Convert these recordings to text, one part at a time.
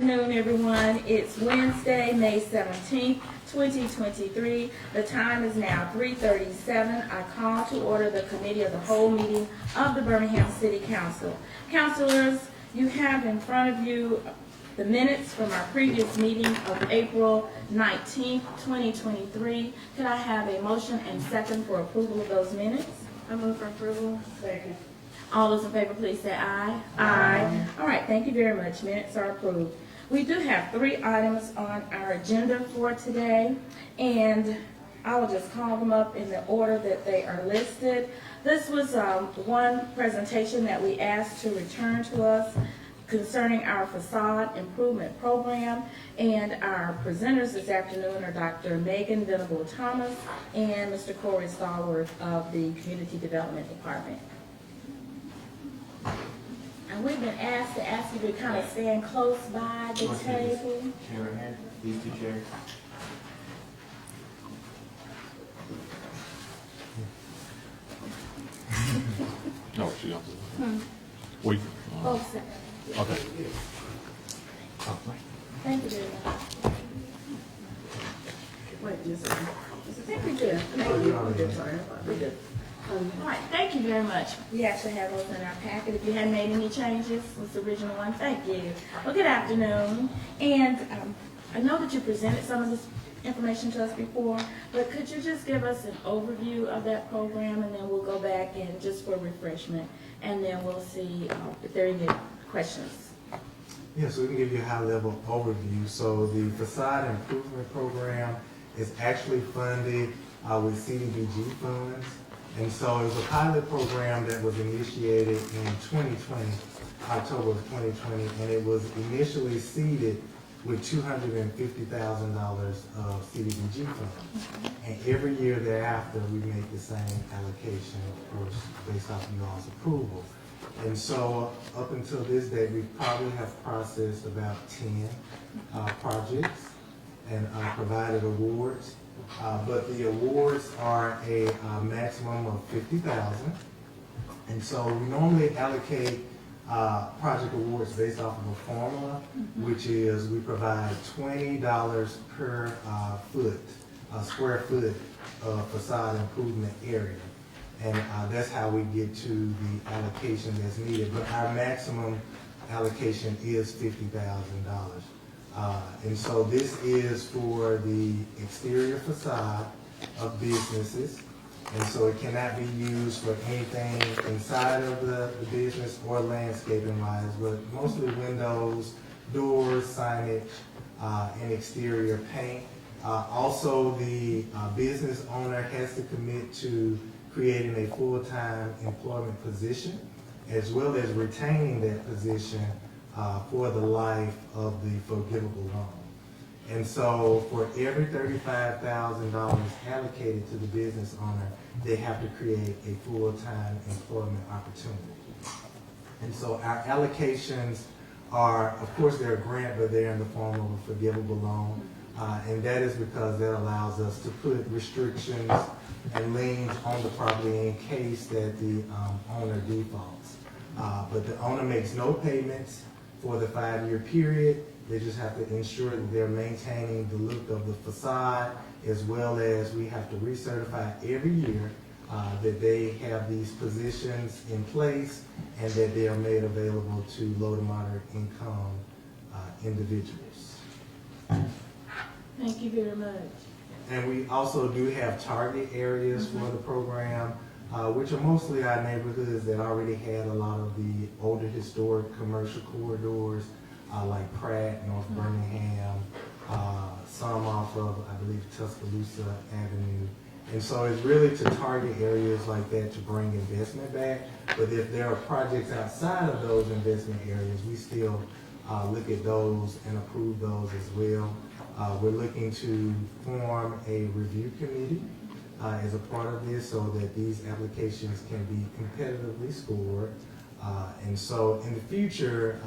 Good afternoon, everyone. It's Wednesday, May 17th, 2023. The time is now 3:37. I call to order the Committee of the Whole meeting of the Birmingham City Council. Councilors, you have in front of you the minutes from our previous meeting of April 19th, 2023. Could I have a motion and second for approval of those minutes? I move for approval. Second. All those in favor, please say aye. Aye. All right, thank you very much. Minutes are approved. We do have 3 items on our agenda for today, and I will just call them up in the order that they are listed. This was one presentation that we asked to return to us concerning our facade improvement program, and our presenters this afternoon are Dr. Megan Venable Thomas and Mr. Corey Stallworth of the Community Development Department. And we've been asked to ask you to kind of stand close by the table. Chair right here, these 2 chairs. No, she don't. Wait. Both sides. Okay. Thank you very much. Wait, just a second. I think we did. Thank you. Sorry. We did. All right, thank you very much. We actually have those in our packet. If you hadn't made any changes, was the original one. Thank you. Well, good afternoon. And I know that you presented some of this information to us before, but could you just give us an overview of that program, and then we'll go back and just for refreshment, and then we'll see if there are any questions. Yes, we can give you a high-level overview. So the facade improvement program is actually funded with CDBG funds. And so it was a pilot program that was initiated in 2020, October of 2020, and it was initially seeded with $250,000 of CDBG funds. And every year thereafter, we make the same allocation, of course, based off of you all's approval. And so up until this date, we probably have processed about 10 projects and provided awards. But the awards are a maximum of $50,000. And so we normally allocate project awards based off of a formula, which is we provide $20 per square foot of facade improvement area. And that's how we get to the allocation that's needed. But our maximum allocation is $50,000. And so this is for the exterior facade of businesses. And so it cannot be used for anything inside of the business or landscaping wise, but mostly windows, doors, signage, and exterior paint. Also, the business owner has to commit to creating a full-time employment position, as well as retaining that position for the life of the forgivable loan. And so for every $35,000 allocated to the business owner, they have to create a full-time employment opportunity. And so our allocations are, of course, they're a grant, but they're in the form of a forgivable loan. And that is because that allows us to put restrictions and liens on the property in case that the owner defaults. But the owner makes no payments for the 5-year period. They just have to ensure that they're maintaining the look of the facade, as well as we have to recertify every year that they have these positions in place and that they are made available to low to moderate income individuals. Thank you very much. And we also do have target areas for the program, which are mostly our neighborhoods that already had a lot of the older historic commercial corridors, like Pratt, North Birmingham, some off of, I believe, Tuscaloosa Avenue. And so it's really to target areas like that to bring investment back. But if there are projects outside of those investment areas, we still look at those and approve those as well. We're looking to form a review committee as a part of this so that these applications can be competitively scored. And so in the future,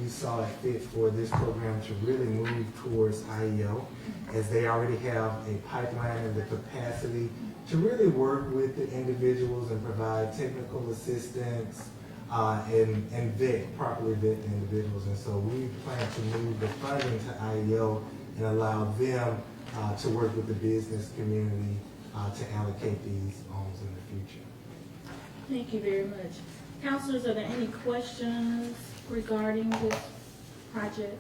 we saw it fit for this program to really move towards IEO, as they already have a pipeline and the capacity to really work with the individuals and provide technical assistance, and properly vet the individuals. And so we plan to move the funding to IEO and allow them to work with the business community to allocate these loans in the future. Thank you very much. Counselors, are there any questions regarding this project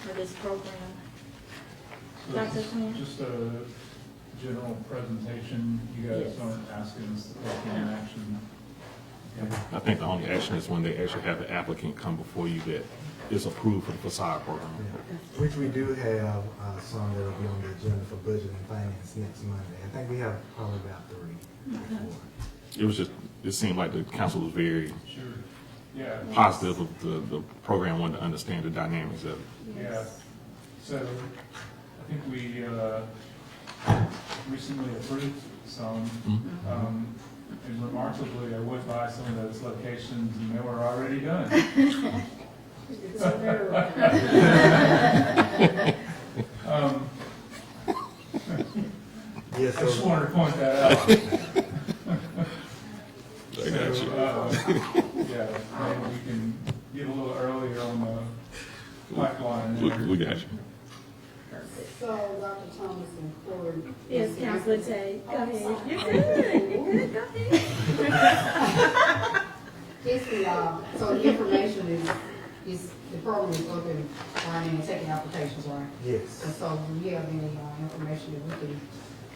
or this program? So Dr. it's Quinn? Just a general presentation, you guys Yes. aren't asking us to take any action. I think the only action is when they actually have the applicant come before you that is approved for the facade program. Which we do have some that will be on the agenda for budget and finance next Monday. I think we have probably about 3 or 4. It was just, it seemed like the council was very Sure. Yeah, positive of the program, wanted to understand the dynamics of it. yeah. So I think we recently approved some, and remarkably, I went by some of those locations and they were already done. Yes, I just so, wanted to point that out. I got you. Yeah, maybe we can get a little earlier on the pipeline. We got you. So, Dr. Thomas and Corey. Yes, Counselor Tay, go ahead. You're good, you're good, go ahead. It's the, so the information is, the program is open, and taking applications, right? yes. And so do we have any, information that we can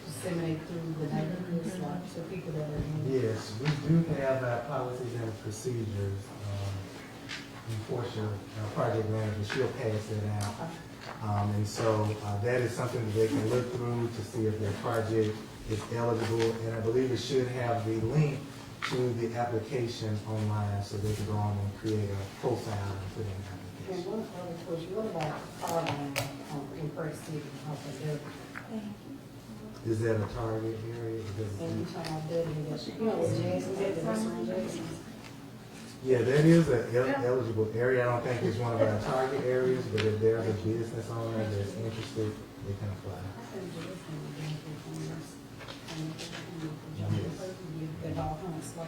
disseminate through the neighborhoods, like, to people that are in? Yes, we do have our policies and procedures. And Portia, our project manager, she'll pass that out. And so that is something that they can look through to see if their project is eligible. And I believe it should have the link to the application online so they can go on and create a profile and put in an And application. one other question, what about Carline, in First City, Is that a target area? Because and you talking about that, you know, with Jackson, that restaurant Jackson? yeah, that is an eligible area. I don't think it's one of our target areas, but if there's a business owner that's interested, they can apply. I think Jackson would benefit from this. And the dog hunts, like,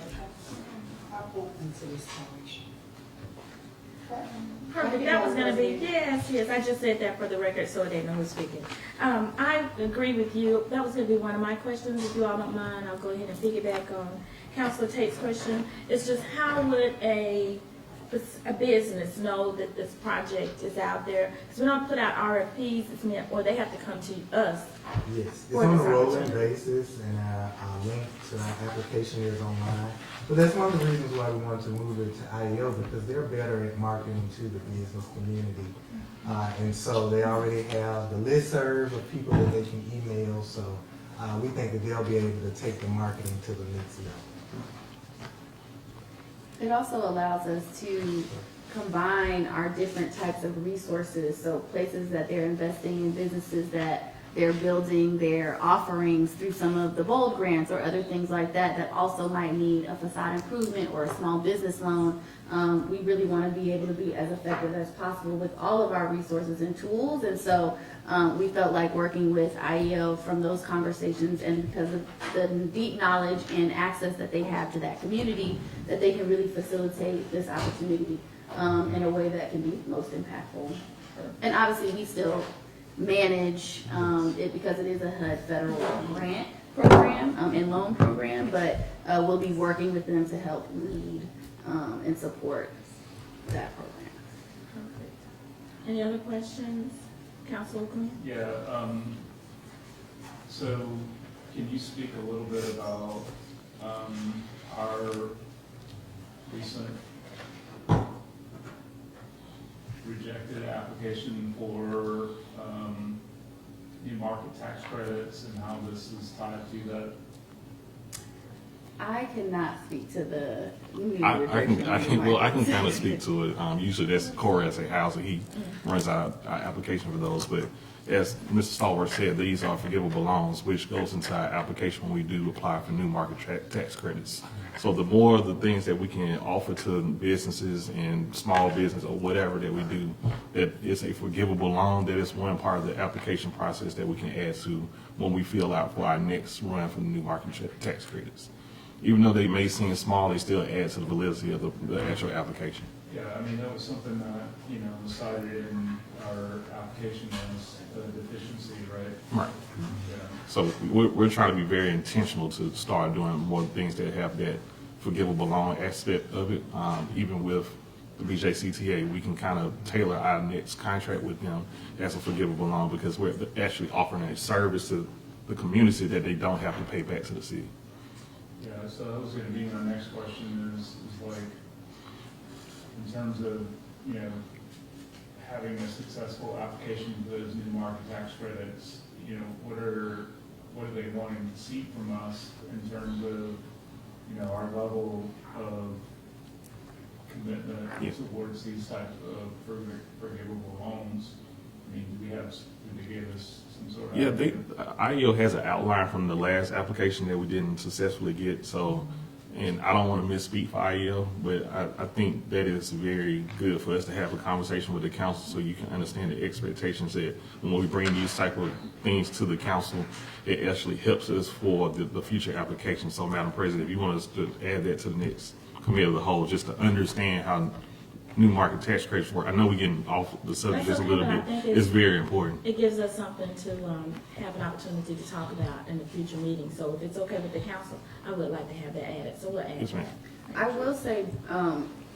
I want into this college. Perfect, that was gonna be, yes, I just said that for the record so they know who's speaking. I agree with you, that was gonna be one of my questions, if you all don't mind, I'll go ahead and piggyback on Councilor Tate's question. It's just how would a business know that this project is out there? Because we don't put out RFPs, it's meant, or they have to come to us. Yes, it's For on a this rolling opportunity. basis, and our link to our application is online. But that's one of the reasons why we wanted to move it to IEO, because they're better at marketing to the business community. And so they already have the listserv of people that they can email, so we think that they'll be able to take the marketing to the next level. It also allows us to combine our different types of resources, so places that they're investing in, businesses that they're building their offerings through some of the BOLD grants or other things like that that also might need a facade improvement or a small business loan. We really want to be able to be as effective as possible with all of our resources and tools, and so we felt like working with IEO from those conversations, and because of the deep knowledge and access that they have to that community, that they can really facilitate this opportunity in a way that can be most impactful. And obviously, we still manage it because it is a HUD federal grant program and loan program, but we'll be working with them to help lead and support that program. Perfect. Any other questions, Councilor Quinn? Yeah, so can you speak a little bit about our recent rejected application for new market tax credits and how this is tied to that? I cannot speak to the new I rejection. can kind of speak to it. Usually that's Corey as a housing. He runs our application for those. But as Mr. Stallworth said, these are forgivable loans, which goes into our application when we do apply for new market tax credits. So the more the things that we can offer to businesses and small business or whatever that we do, that it's a forgivable loan, that is one part of the application process that we can add to when we fill out for our next run for the new market tax credits. even though they may seem small, they still add to the validity of the actual application. Yeah, I mean, that was something that, you know, was cited in our application as a deficiency, right? Right. Yeah. So we're trying to be very intentional to start doing more things that have that forgivable loan aspect of it. Even with the BJCTA, we can kind of tailor our next contract with them as a forgivable loan because we're actually offering a service to the community that they don't have to pay back to the city. Yeah, so that was gonna be my next question is like, in terms of, you know, having a successful application for those new market tax credits, you know, what are they wanting to see from us in terms of, you know, our level of commitment Yeah. towards these types of forgivable loans? I mean, do they give us some sort of? Yeah, IEO has an outline from the last application that we didn't successfully get, so, and I don't want to misspeak for IEO, but I think that is very good for us to have a conversation with the council so you can understand the expectations that when we bring these type of things to the council, it actually helps us for the future application. So Madam President, if you want us to add that to the next committee of the whole, just to understand how new market tax credits work. I know we're getting off the subject just a little That's bit. okay, but I think It's very important. It gives us something to have an opportunity to talk about in the future meeting. So if it's okay with the council, I would like to have that added. So we'll add Yes, ma'am. that. I will say,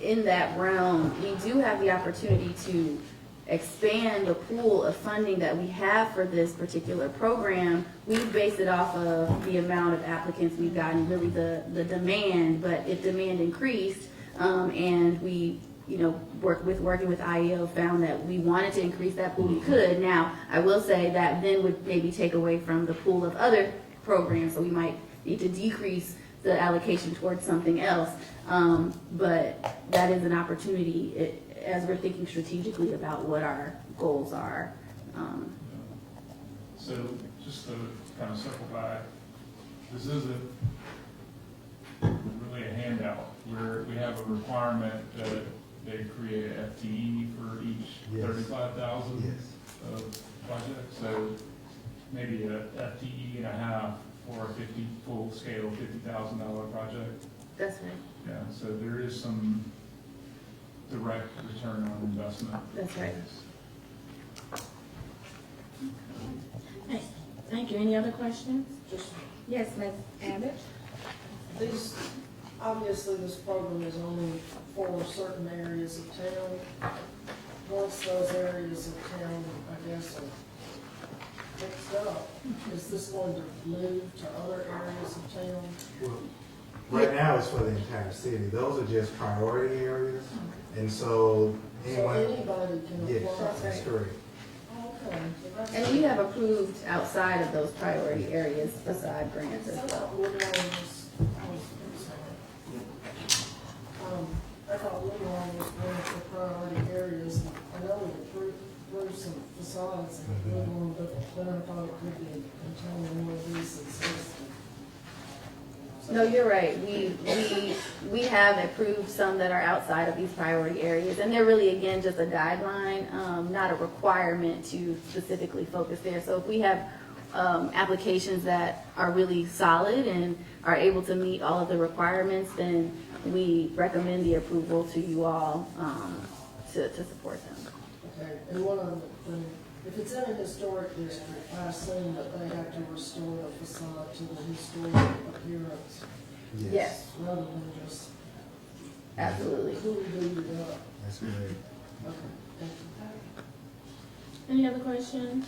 in that realm, we do have the opportunity to expand the pool of funding that we have for this particular program. We base it off of the amount of applicants we've gotten, really the demand, but if demand increased, and we, you know, working with IEO found that we wanted to increase that pool, we could. Now, I will say that then would maybe take away from the pool of other programs, so we might need to decrease the allocation towards something else. But that is an opportunity as we're thinking strategically about what our goals are. So just to kind of circle back, this isn't really a handout. We have a requirement that they create an FTE for each Yes. 35,000 Yes. of project. So maybe a FTE and a half for a full-scale $50,000 project. That's right, Yeah, so there is some direct return on investment. that's right. Hey, thank you. Any other questions? Just, Yes, Ms. Abbott? these, obviously this program is only for certain areas of town. Once those areas of town, I guess, are fixed up, is this going to move to other areas of town? Well, right now it's for the entire city. Those are just priority areas. And so So anyone, anybody can yes, apply? that's correct. Okay. so that's- And we have approved outside of those priority areas facade grants as I well. thought Woodlawn was, I'm sorry. I thought Woodlawn was one of the priority areas. I know we approved some facades in Woodlawn, but then I thought it could be contained in one of these that's listed. No, you're right. We have approved some that are outside of these priority areas, and they're really, again, just a guideline, not a requirement to specifically focus there. So if we have applications that are really solid and are able to meet all of the requirements, then we recommend the approval to you all to support them. Okay, and one of them, if it's in a historic district, I assume that they have to restore the facade to the historic appearance, Yes, rather than just absolutely. who do it up. That's correct. Okay, thank you. Any other questions?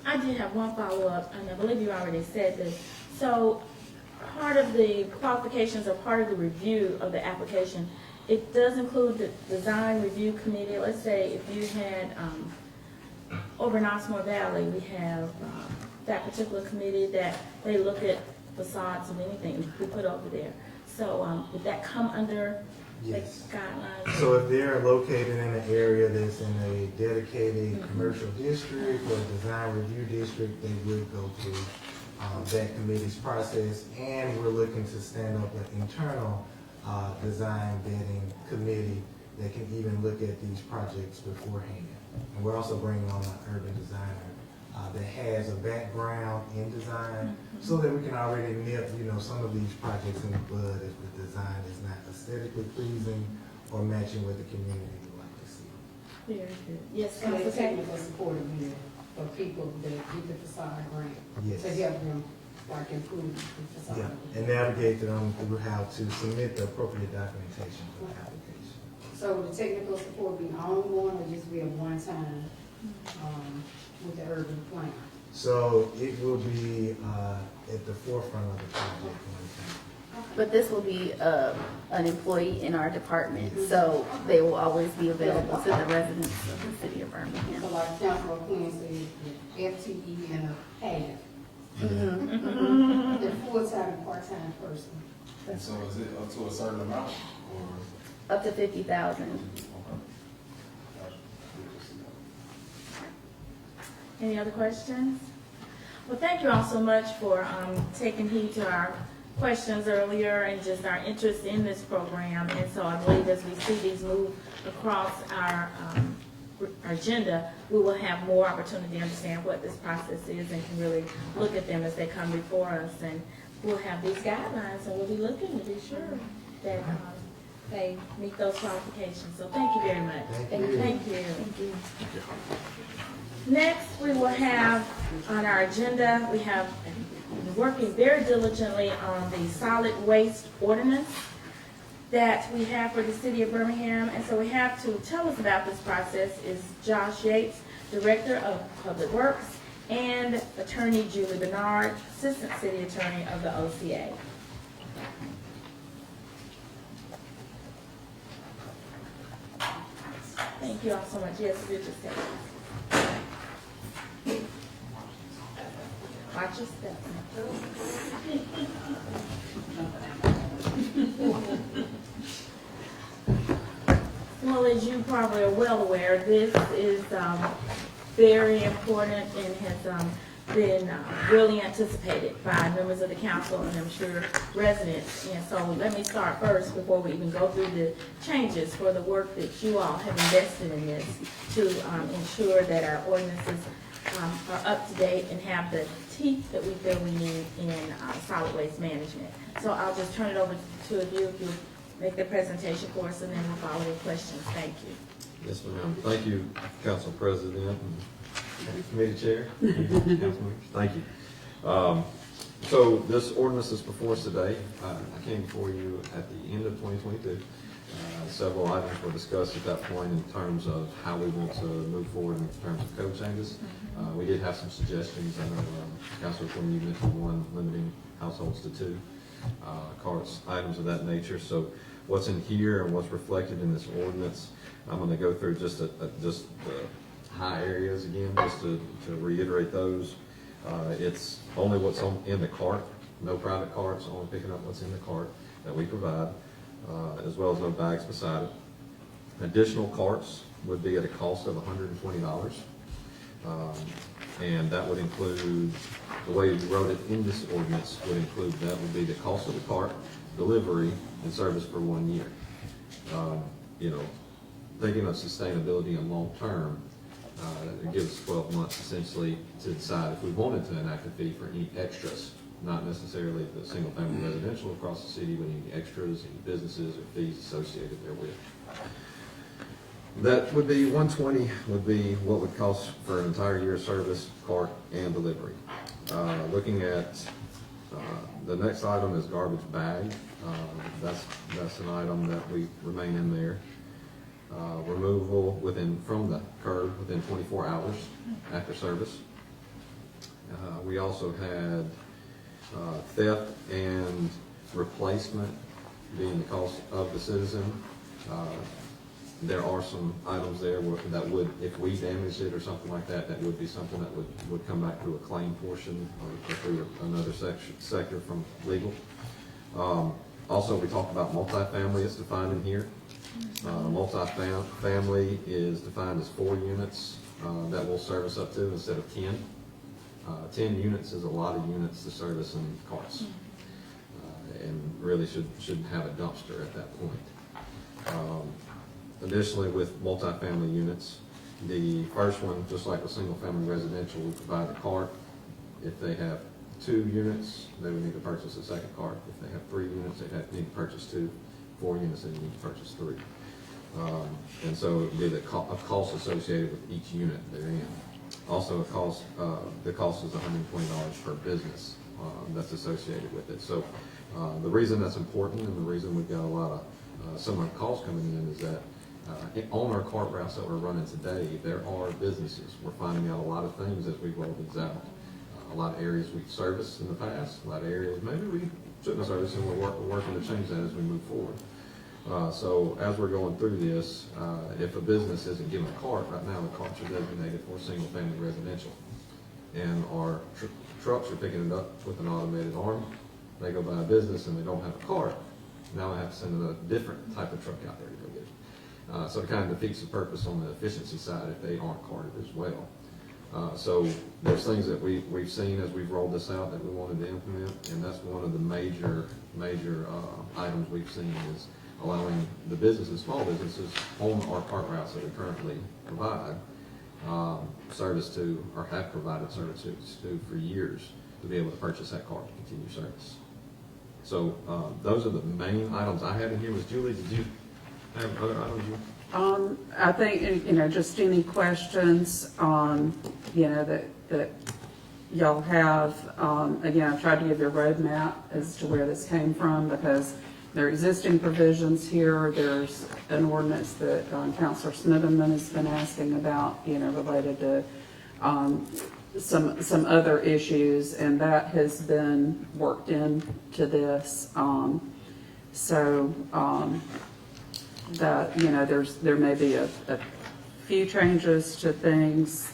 I did have one follow-up, and I believe you already said this. So part of the qualifications or part of the review of the application, it does include the design review committee. Let's say if you had, over in Osmore Valley, we have that particular committee that they look at facades and anything we put over there. So would that come under the Yes. guidelines? So if they're located in an area that's in a dedicated commercial district or design review district, they would go through that committee's process. And we're looking to stand up an internal design vetting committee that can even look at these projects beforehand. And we're also bringing on an urban designer that has a background in design, so that we can already nip, some of these projects in the bud if the design is not aesthetically pleasing or matching what the community would like to see. Very good. Yes, And Council the Tay? technical support again for people that get the facade grant. Yes. To help them, like, improve the facade. Yeah, and navigate them through how to submit the appropriate documentation for the application. So the technical support be ongoing or just be a one-time, with the urban plan? So it will be at the forefront of the project when it comes. But this will be an employee in our department, so they will always be available to the residents of the city of Birmingham. So like Councilor Quinn said, the FTE and a half, the full-time and part-time person. And so is it up to a certain amount or? Up to 50,000. Any other questions? Well, thank you all so much for taking heed to our questions earlier and just our interest in this program. And so I believe as we see these move across our agenda, we will have more opportunity to understand what this process is and can really look at them as they come before us. And we'll have these guidelines and we'll be looking to be sure that they meet those qualifications. So thank you very much. Thank you. Thank you. Next, we will have on our agenda, we have working very diligently on the solid waste ordinance that we have for the city of Birmingham. And so we have to tell us about this process is Josh Yates, Director of Public Works, and Attorney Julie Bernard, Assistant City Attorney of the OCA. Thank you all so much. Yes, we just say. Watch your step. Well, as you probably are well aware, this is very important and has been really anticipated by members of the council and I'm sure residents. And so let me start first before we even go through the changes for the work that you all have invested in this to ensure that our ordinances are up to date and have the teeth that we feel we need in solid waste management. So I'll just turn it over to the two of you if you'll make the presentation for us and then we'll follow with questions. Thank you. Yes, ma'am. Thank you, Council President and Committee Chair. Council members. Thank you. So this ordinance is before us today. I came before you at the end of 2022. Several items were discussed at that point in terms of how we want to move forward in terms of code changes. We did have some suggestions. I know Councilor Quinn, you mentioned one, limiting households to 2 carts, items of that nature. So what's in here and what's reflected in this ordinance, I'm going to go through just the high areas again, just to reiterate those. It's only what's in the cart, no private carts, only picking up what's in the cart that we provide, as well as no bags beside it. Additional carts would be at a cost of $120. And that would include, the way you wrote it in this ordinance would include, that would be the cost of the cart, delivery, and service for 1 year. Thinking of sustainability and long-term, it gives us 12 months essentially to decide if we wanted to enact a fee for any extras, not necessarily the single-family residential across the city, but any extras, any businesses or fees associated therewith. That would be $120 would be what would cost for an entire year of service, cart, and delivery. Looking at the next item is garbage bag. That's an item that we remain in there. Removal from the curb within 24 hours after service. We also had theft and replacement being the cost of the citizen. There are some items there that would, if we damaged it or something like that, that would be something that would come back through a claim portion or through another sector from legal. Also, we talked about multifamily. It's defined in here. Multifamily is defined as 4 units that will service up to instead of 10. 10 units is a lot of units to service in carts, and really should have a dumpster at that point. Additionally, with multifamily units, The first one, just like a single-family residential, we provide the cart. If they have 2 units, they would need to purchase a second cart. If they have 3 units, they'd need to purchase 2. 4 units, they need to purchase 3. And so it would be a cost associated with each unit they're in. Also, the cost is $120 per business that's associated with it. So the reason that's important and the reason we've got a lot of similar costs coming in is that on our cart routes that we're running today, there are businesses. We're finding out a lot of things as we roll these out. A lot of areas we've serviced in the past, a lot of areas maybe we shouldn't have serviced, and we're working to change that as we move forward. So as we're going through this, if a business isn't given a cart, right now the carts are designated for single-family residential. And our trucks are picking it up with an automated arm. They go by a business and they don't have a cart. Now I have to send a different type of truck out there to go get it. So it kind of defeats the purpose on the efficiency side if they aren't carted as well. So there's things that we've seen as we've rolled this out that we wanted to implement, and that's one of the major items we've seen is allowing the businesses, small businesses, on our cart routes that we currently provide service to, or have provided services to for years, to be able to purchase that cart to continue service. So those are the main items I had in here. Was Julie, did you have other items you? I think, just any questions, that y'all have. Again, I've tried to give you a roadmap as to where this came from because there are existing provisions here. There's an ordinance that Councilor Smitherman has been asking about, related to some other issues, and that has been worked into this. That, there may be a few changes to things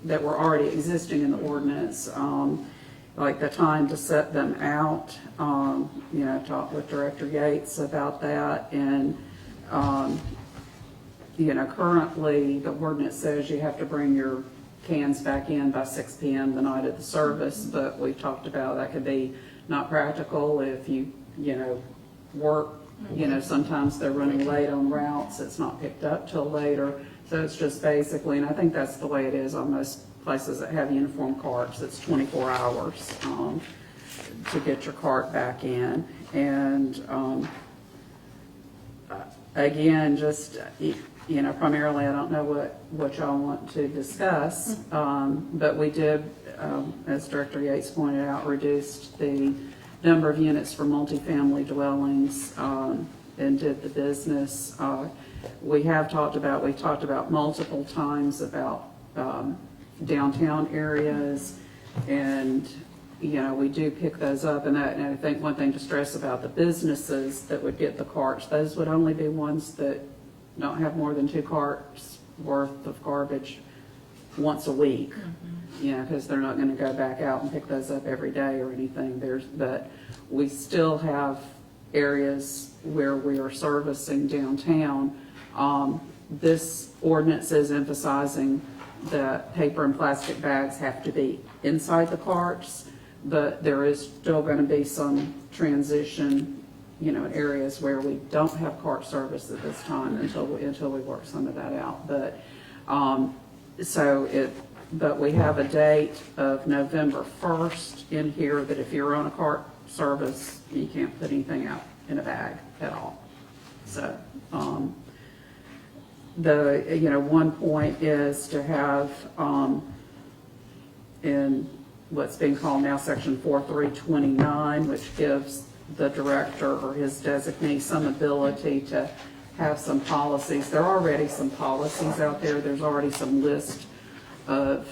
that were already existing in the ordinance, like the time to set them out. Talked with Director Yates about that, and currently the ordinance says you have to bring your cans back in by 6 p.m. the night of the service, but we talked about that could be not practical if you work. Sometimes they're running late on routes. It's not picked up till later. So it's just basically, and I think that's the way it is on most places that have uniform carts. It's 24 hours to get your cart back in. And again, just, primarily I don't know what y'all want to discuss, but we did, as Director Yates pointed out, reduced the number of units for multifamily dwellings and did the business. We talked about multiple times about downtown areas, and we do pick those up. And I think one thing to stress about the businesses that would get the carts, those would only be ones that don't have more than 2 carts worth of garbage once a week. Because they're not going to go back out and pick those up every day or anything. But we still have areas where we are servicing downtown. This ordinance is emphasizing that paper and plastic bags have to be inside the carts, but there is still going to be some transition, in areas where we don't have cart service at this time until we work some of that out. But But we have a date of November 1st in here that if you're on a cart service, you can't put anything out in a bag at all. So, one point is to have, in what's being called now Section 4329, which gives the director or his designee some ability to have some policies. There are already some policies out there. There's already some list of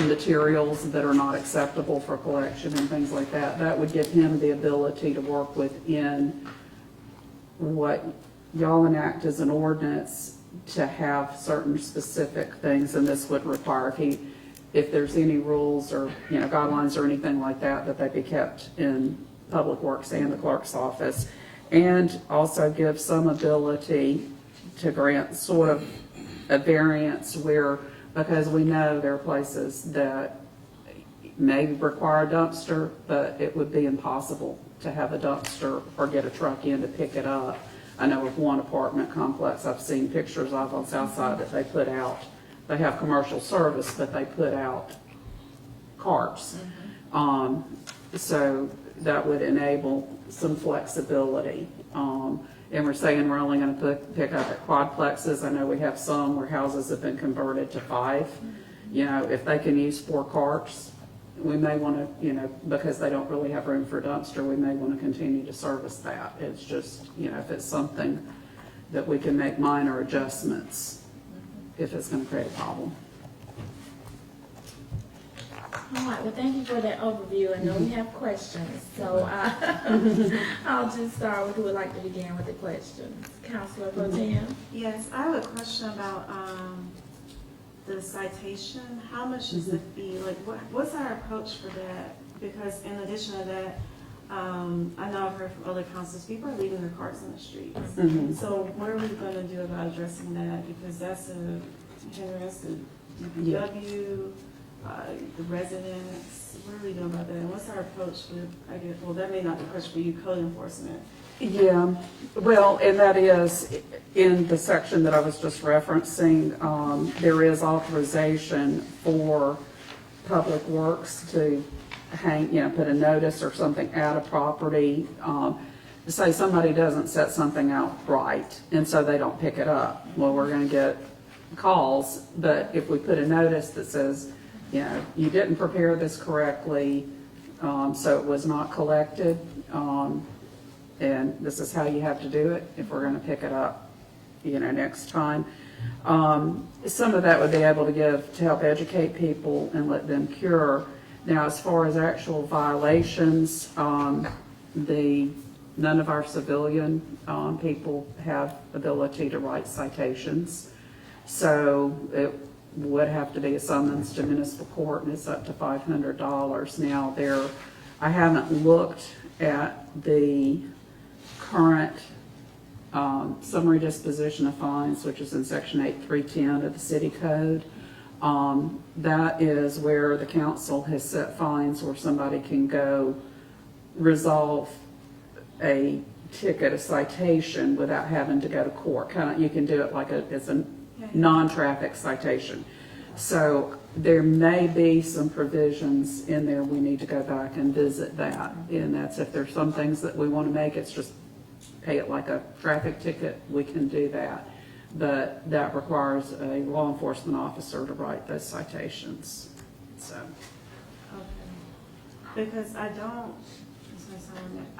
materials that are not acceptable for collection and things like that. That would give him the ability to work within what y'all enact as an ordinance to have certain specific things, and this would require if there's any rules or guidelines or anything like that, that they be kept in Public Works and the clerk's office, and also give some ability to grant sort of a variance where, because we know there are places that may require a dumpster, but it would be impossible to have a dumpster or get a truck in to pick it up. I know of one apartment complex I've seen pictures of on South Side that they put out they have commercial service, but they put out carts. So that would enable some flexibility. And we're saying we're only gonna pick up at quadplexes. I know we have some where houses have been converted to 5. You know, if they can use 4 carts, we may wanna, you know, because they don't really have room for a dumpster, we may wanna continue to service that. It's just, you know, if it's something that we can make minor adjustments, if it's gonna create a problem. All right, well, thank you for that overview. I know we have questions, so I'll just start with who would like to begin with the questions. Councilor Pro Tem? Yes, I have a question about the citation. How much is the fee? Like, what's our approach for that? Because in addition to that, I know I've heard from other councils, people are leaving their carts in the streets. So what are we going to do about addressing that? Because that's a hindrance to DPW, the residents. What are we doing about that? And what's our approach with, I guess, well, that may not be a question for you, code enforcement. Yeah, well, and that is in the section that I was just referencing, there is authorization for Public Works to hang, you know, put a notice or something at a property. Say somebody doesn't set something out right, and so they don't pick it up. Well, we're gonna get calls, but if we put a notice that says, you know, you didn't prepare this correctly, so it was not collected, and this is how you have to do it if we're gonna pick it up, you know, next time. Some of that would be able to help educate people and let them cure. Now, as far as actual violations, none of our civilian people have ability to write citations. So it would have to be a summons to municipal court, and it's up to $500. Now, I haven't looked at the current summary disposition of fines, which is in section 8310 of the city code. That is where the council has set fines where somebody can go resolve a ticket, a citation, without having to go to court. You can do it like it's a non-traffic citation. So there may be some provisions in there we need to go back and visit that. And that's if there's some things that we want to make, it's just pay it like a traffic ticket, we can do that. But that requires a law enforcement officer to write those citations, so. Okay. Because I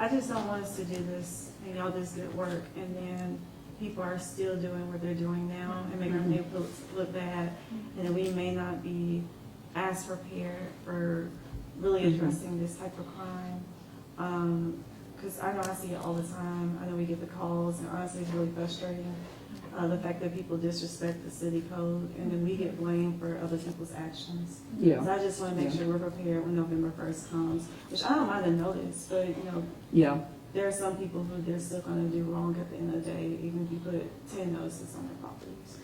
just don't want us to do this and y'all just get work and then people are still doing what they're doing now and make our neighborhoods look bad. And we may not be as prepared for really addressing this type of crime. Because I know I see it all the time. I know we get the calls, and honestly, it's really frustrating. The fact that people disrespect the city code, and then we get blamed for other people's actions. Yeah. So I just want to make sure we're prepared when November 1st comes, which I don't mind a notice, but, you know, Yeah. there are some people who they're still going to do wrong at the end of the day, even if you put 10 notices on their properties.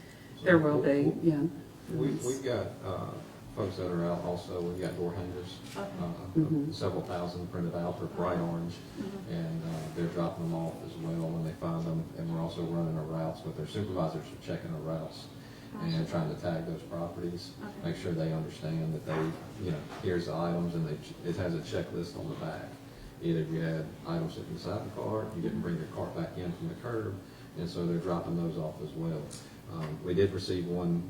There will be, yeah. We've got folks that are out also. We've got door hangers, several thousand printed out. They're bright orange, and they're dropping them off as well when they find them. And we're also running our routes with their supervisors are checking the routes and trying to tag those properties, make sure they understand that they, you know, here's the items, and it has a checklist on the back. Either you had items sitting inside the cart, you didn't bring your cart back in from the curb, and so they're dropping those off as well. We did receive one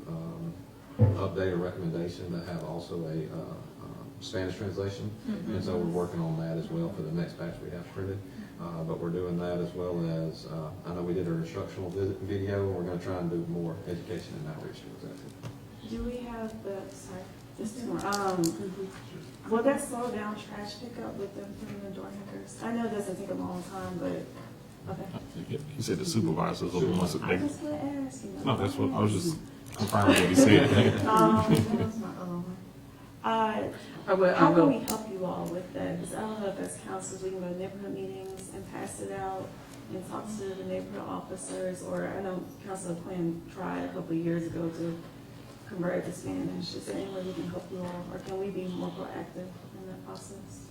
update or recommendation that have also a Spanish translation, and so we're working on that as well for the next batch we have printed. But we're doing that as well as, I know we did our instructional video, and we're going to try and do more education and outreach towards that too. Do we have just two more. Will that slow down trash pickup with them putting the door hangers? I know it doesn't take a long time, but, okay. He said the supervisors are the ones that I make. just want to ask, you know. No, that's what, I was just confirming what he said. That's my other one. I How can will. we help you all with that? Because I don't know if as councils, we can go to neighborhood meetings and pass it out and talk to the neighborhood officers, or I know Councilor Quinn tried a couple of years ago to convert it to Spanish. Is there any way we can help you all, or can we be more proactive in that process?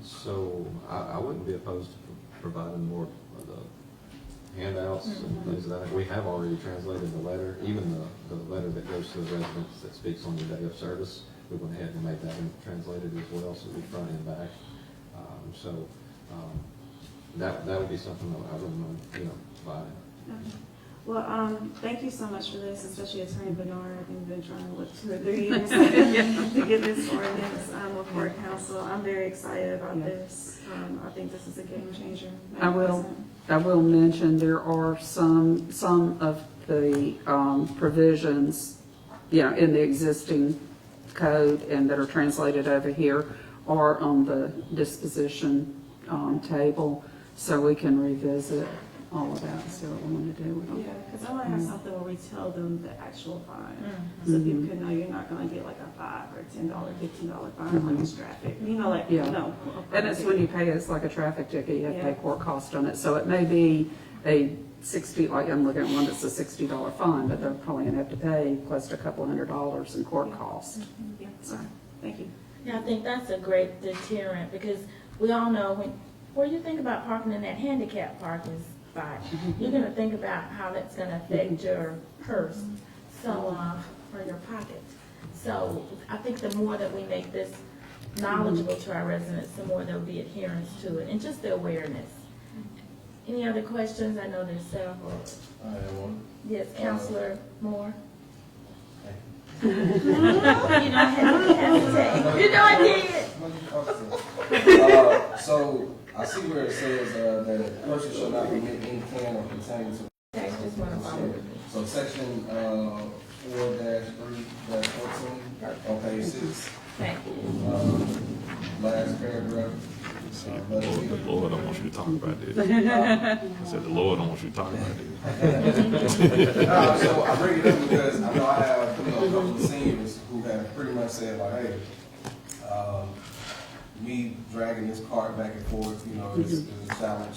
So I wouldn't be opposed to providing more of the handouts and things of that. We have already translated the letter, even the letter that goes to the residents that speaks on the day of service. We went ahead and made that translated as well, so we front and back. That would be something that I wouldn't mind, buying. Okay. Well, thank you so much for this, especially Attorney Bernard. I think we've been trying to look 2 or 3 years to get this ordinance before council. I'm very excited about this. I think this is a game changer. I will mention there are some of the provisions, in the existing code and that are translated over here are on the disposition table, so we can revisit all of that, see what we want to do with them. Yeah, because I want to have something where we tell them the actual fine, so people can know you're not going to get like a $5 or $10, $15 fine like it's traffic. Yeah. And it's when you pay, it's like a traffic ticket, you have to pay court cost on it, so it may be a 60, like I'm looking at one that's a $60 fine, but they're probably gonna have to pay close to a couple $100 in court cost. Yeah, sorry. Thank you. Yeah, I think that's a great deterrent, because we all know when you think about parking in that handicap parking spot, you're gonna think about how that's gonna affect your purse, so, or your pocket. So I think the more that we make this knowledgeable to our residents, the more there'll be adherence to it, and just the awareness. Any other questions? I know there's several. I have one. Yes, Counselor Moore? You know, I hesitate. You know I did. So I see where it says that a person shall not permit any can or contain to. Okay, just want to follow with me. So section 4-3-14 on page 6, Thank you. last paragraph. The Lord don't want you to talk about this. I said, the Lord don't want you to talk about this. So I bring it up because I know I have a couple of seniors who have pretty much said like, hey, me dragging this cart back and forth, is a challenge.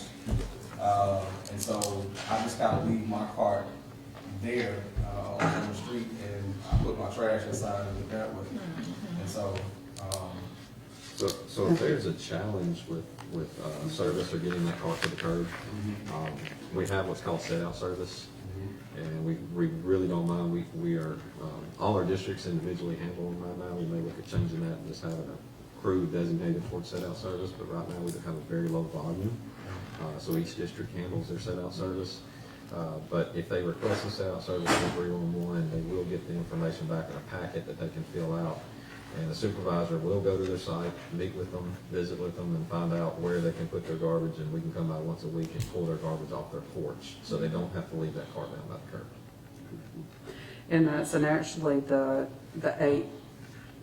And so I just kind of leave my cart there on the street, and I put my trash inside of it that way. And so, So if there's a challenge with service or getting that car to the curb, we have what's called set-out service, and we really don't mind. We are, all our districts individually handle them right now. We may look at changing that and just having a crew designated for set-out service, but right now we have a very low volume. So each district handles their set-out service. But if they request a set-out service for 311, they will get the information back in a packet that they can fill out. And the supervisor will go to their site, meet with them, visit with them, and find out where they can put their garbage, and we can come by once a week and pull their garbage off their porch, so they don't have to leave that car down by the curb. And actually the 8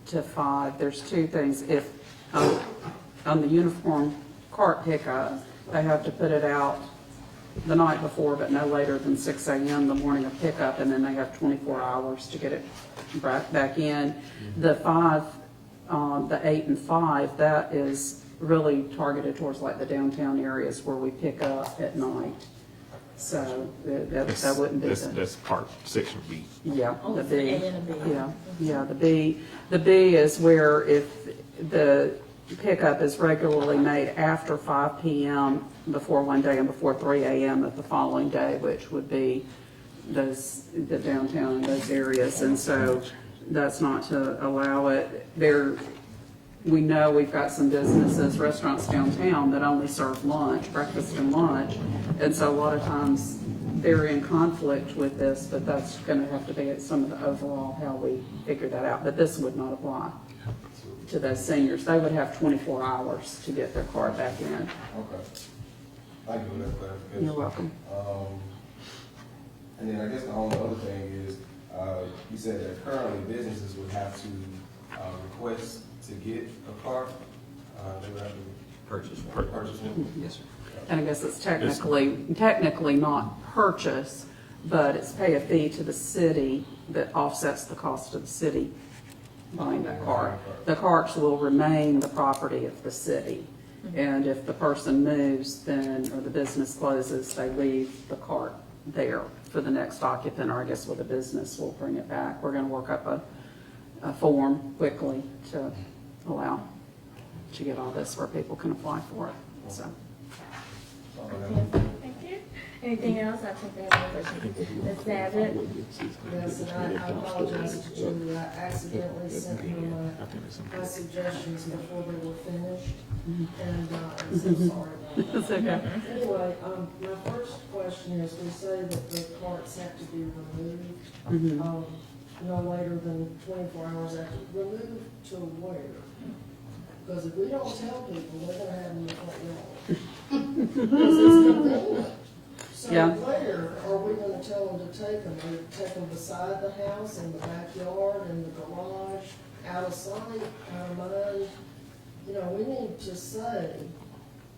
to 5, there's 2 things. If, on the uniform cart pickup, they have to put it out the night before, but no later than 6 a.m. the morning of pickup, and then they have 24 hours to get it back in. The 8 and 5, that is really targeted towards like the downtown areas where we pick up at night. So that wouldn't be That's part, section B. yeah, Oh, the it's B. the A and the B. Yeah, the B. The B is where if the pickup is regularly made after 5 p.m. before one day and before 3 a.m. of the following day, which would be the downtown and those areas. And so that's not to allow it. We know we've got some businesses, restaurants downtown that only serve lunch, breakfast and lunch. And so a lot of times they're in conflict with this, but that's going to have to be some of the overall how we figure that out. But this would not apply to those seniors. They would have 24 hours to get their car back in. okay. Thank you for that clarification. You're welcome. And then I guess the only other thing is, you said that currently businesses would have to request to get a car. They would have to Purchase one. purchase one. Yes, sir. And I guess it's technically not purchase, but it's pay a fee to the city that offsets the cost of the city buying that car. The carts will remain the property of the city. And if the person moves, then, or the business closes, they leave the cart there for the next occupant, or I guess with the business, we'll bring it back. We're gonna work up a form quickly to allow, to get all this where people can apply for it, so. Thank you. Anything else? I think I have a question. Ms. Savage? Yes, and I apologize to Julie, I accidentally sent her my suggestions before they were finished, and I'm so sorry about that. It's okay. Anyway, my first question is, we say that the carts have to be removed, no later than 24 hours after. Removed to where? Because if we don't tell people, they're gonna have them in the front yard. Because it's convenient. So Yeah. where are we gonna tell them to take them? Are they take them beside the house, in the backyard, in the garage, out of sight, out of mind? You know, we need to say,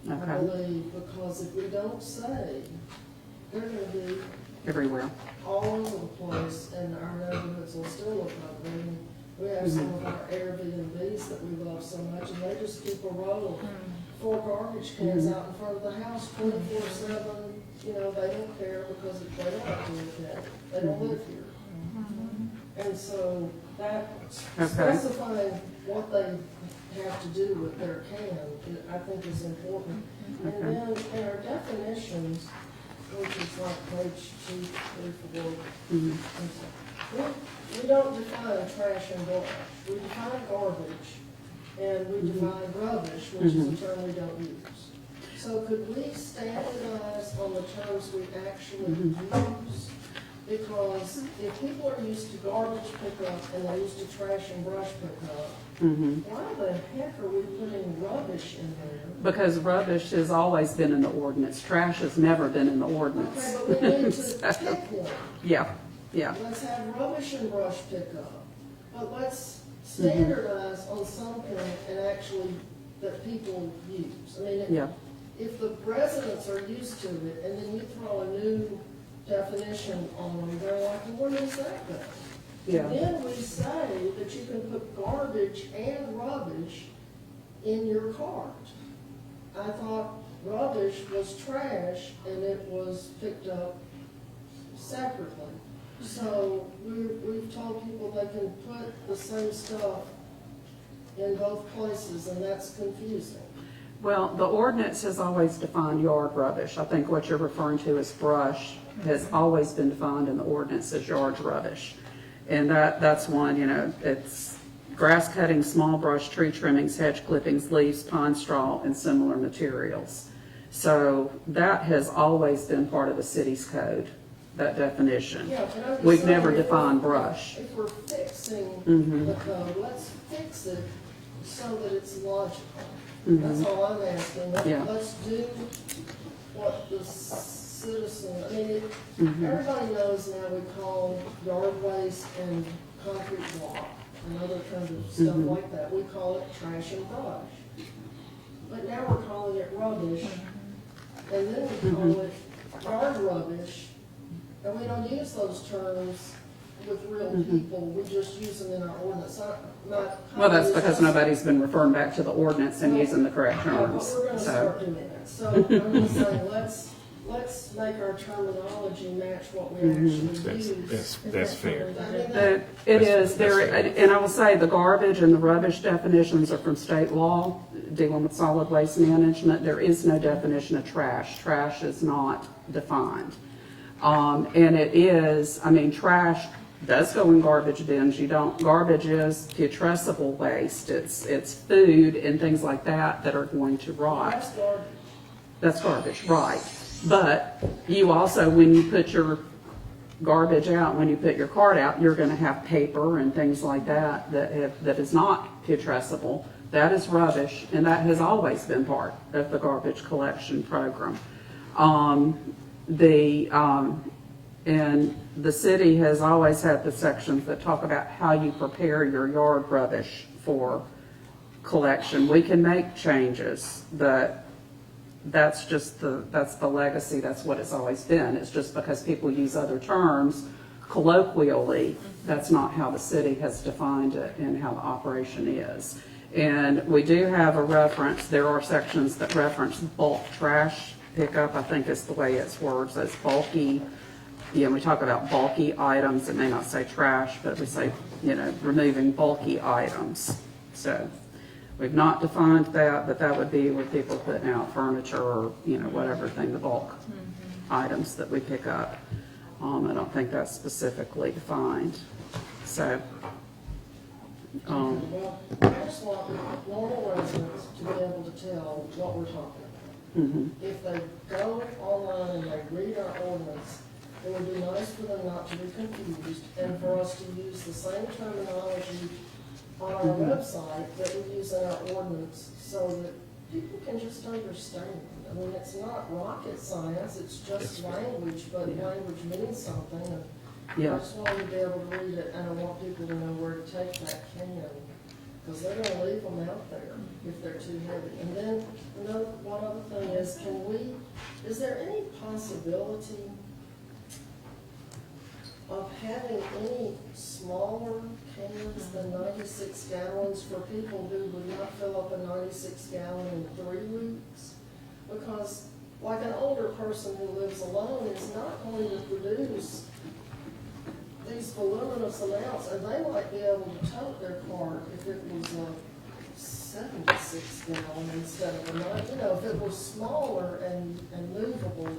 I Okay, believe, because if we don't say, they're gonna be everywhere. all over the place, and our neighborhoods will still look ugly. We have some of our Airbnbs that we love so much, and they just keep a row of 4 garbage cans out in front of the house 24/7. You know, they don't care because they don't have to live there. They don't live here. And so that specifying what they have to do with their can, I think is important. And then in our definitions, which is like page 2, 3, 4. We don't define trash and garbage. We define garbage, and we define rubbish, which is a term we don't use. So could we standardize on the terms we actually use? Because if people are used to garbage pickup and they're used to trash and brush pickup, why the heck are we putting rubbish in there? Because rubbish has always been in the ordinance. Trash has never been in the ordinance. Okay, but we need to pick one. Yeah, yeah. Let's have rubbish and brush pickup, but let's standardize on something and actually that people use. I mean, Yeah. if the residents are used to it and then you throw a new definition on them, they're like, well, where does that go? Yeah. And then we say that you can put garbage and rubbish in your cart. I thought rubbish was trash and it was picked up separately. So we've told people they can put the same stuff in both places, and that's confusing. Well, the ordinance has always defined yard rubbish. I think what you're referring to as brush has always been defined in the ordinance as yard rubbish. And that's one, you know, it's grass cutting, small brush, tree trimmings, hedge clippings, leaves, pine straw, and similar materials. So that has always been part of the city's code, that definition. Yeah, but I'm just We've saying, never if defined we're- brush. If we're fixing Mhm. the code, let's fix it so that it's logical. That's all I'm asking. Yeah. Let's do what the citizen, I mean, Mm-hmm. everybody knows now we call yard waste and concrete block and other kinds of stuff Mm-hmm. like that. We call it trash and brush. But now we're calling it rubbish, and then we call it yard rubbish. And we don't use those terms with real people, we just use them in our ordinance. Well, that's because nobody's been referring back to the ordinance and using the correct Yeah, but terms, we're gonna so. start doing that. So I'm just saying, let's make our terminology match what we actually use. That's fair. I mean, that- It is, there, and I will say, the garbage and the rubbish definitions are from state law, dealing with solid waste management. There is no definition of trash. Trash is not defined. And it is, I mean, trash does go in garbage bins. Garbage is putrescible waste. It's food and things like that that are going to rot. That's garbage. That's garbage, right. But you also, when you put your garbage out, when you put your cart out, you're gonna have paper and things like that that is not putrescible. That is rubbish, and that has always been part of the garbage collection program. And the city has always had the sections that talk about how you prepare your yard rubbish for collection. We can make changes, but that's the legacy, that's what it's always been. It's just because people use other terms colloquially, that's not how the city has defined it and how the operation is. And we do have a reference, there are sections that reference bulk trash pickup, I think is the way it's worded, as bulky. We talk about bulky items, it may not say trash, but we say, removing bulky items. So we've not defined that, but that would be where people putting out furniture or, whatever thing the bulk items that we pick up. I don't think that's specifically defined, so. Well, I just want normal residents to be able to tell what we're talking about. If they go online and they read our ordinance, it would be nice for them not to be confused and for us to use the same terminology on our website that we use in our ordinance so that people can just understand. I mean, it's not rocket science, it's just language, but language means something. And I just want them to be able to read it, and I want people to know where to take that can, because they're gonna leave them out there if they're too heavy. And then, one other thing is, is there any possibility of having any smaller cans than 96 gallons for people who would not fill up a 96 gallon in 3 weeks? Because like an older person who lives alone is not going to produce these voluminous amounts, and they might be able to tote their cart if it was a 76 gallon instead of a 9, if it was smaller and movable.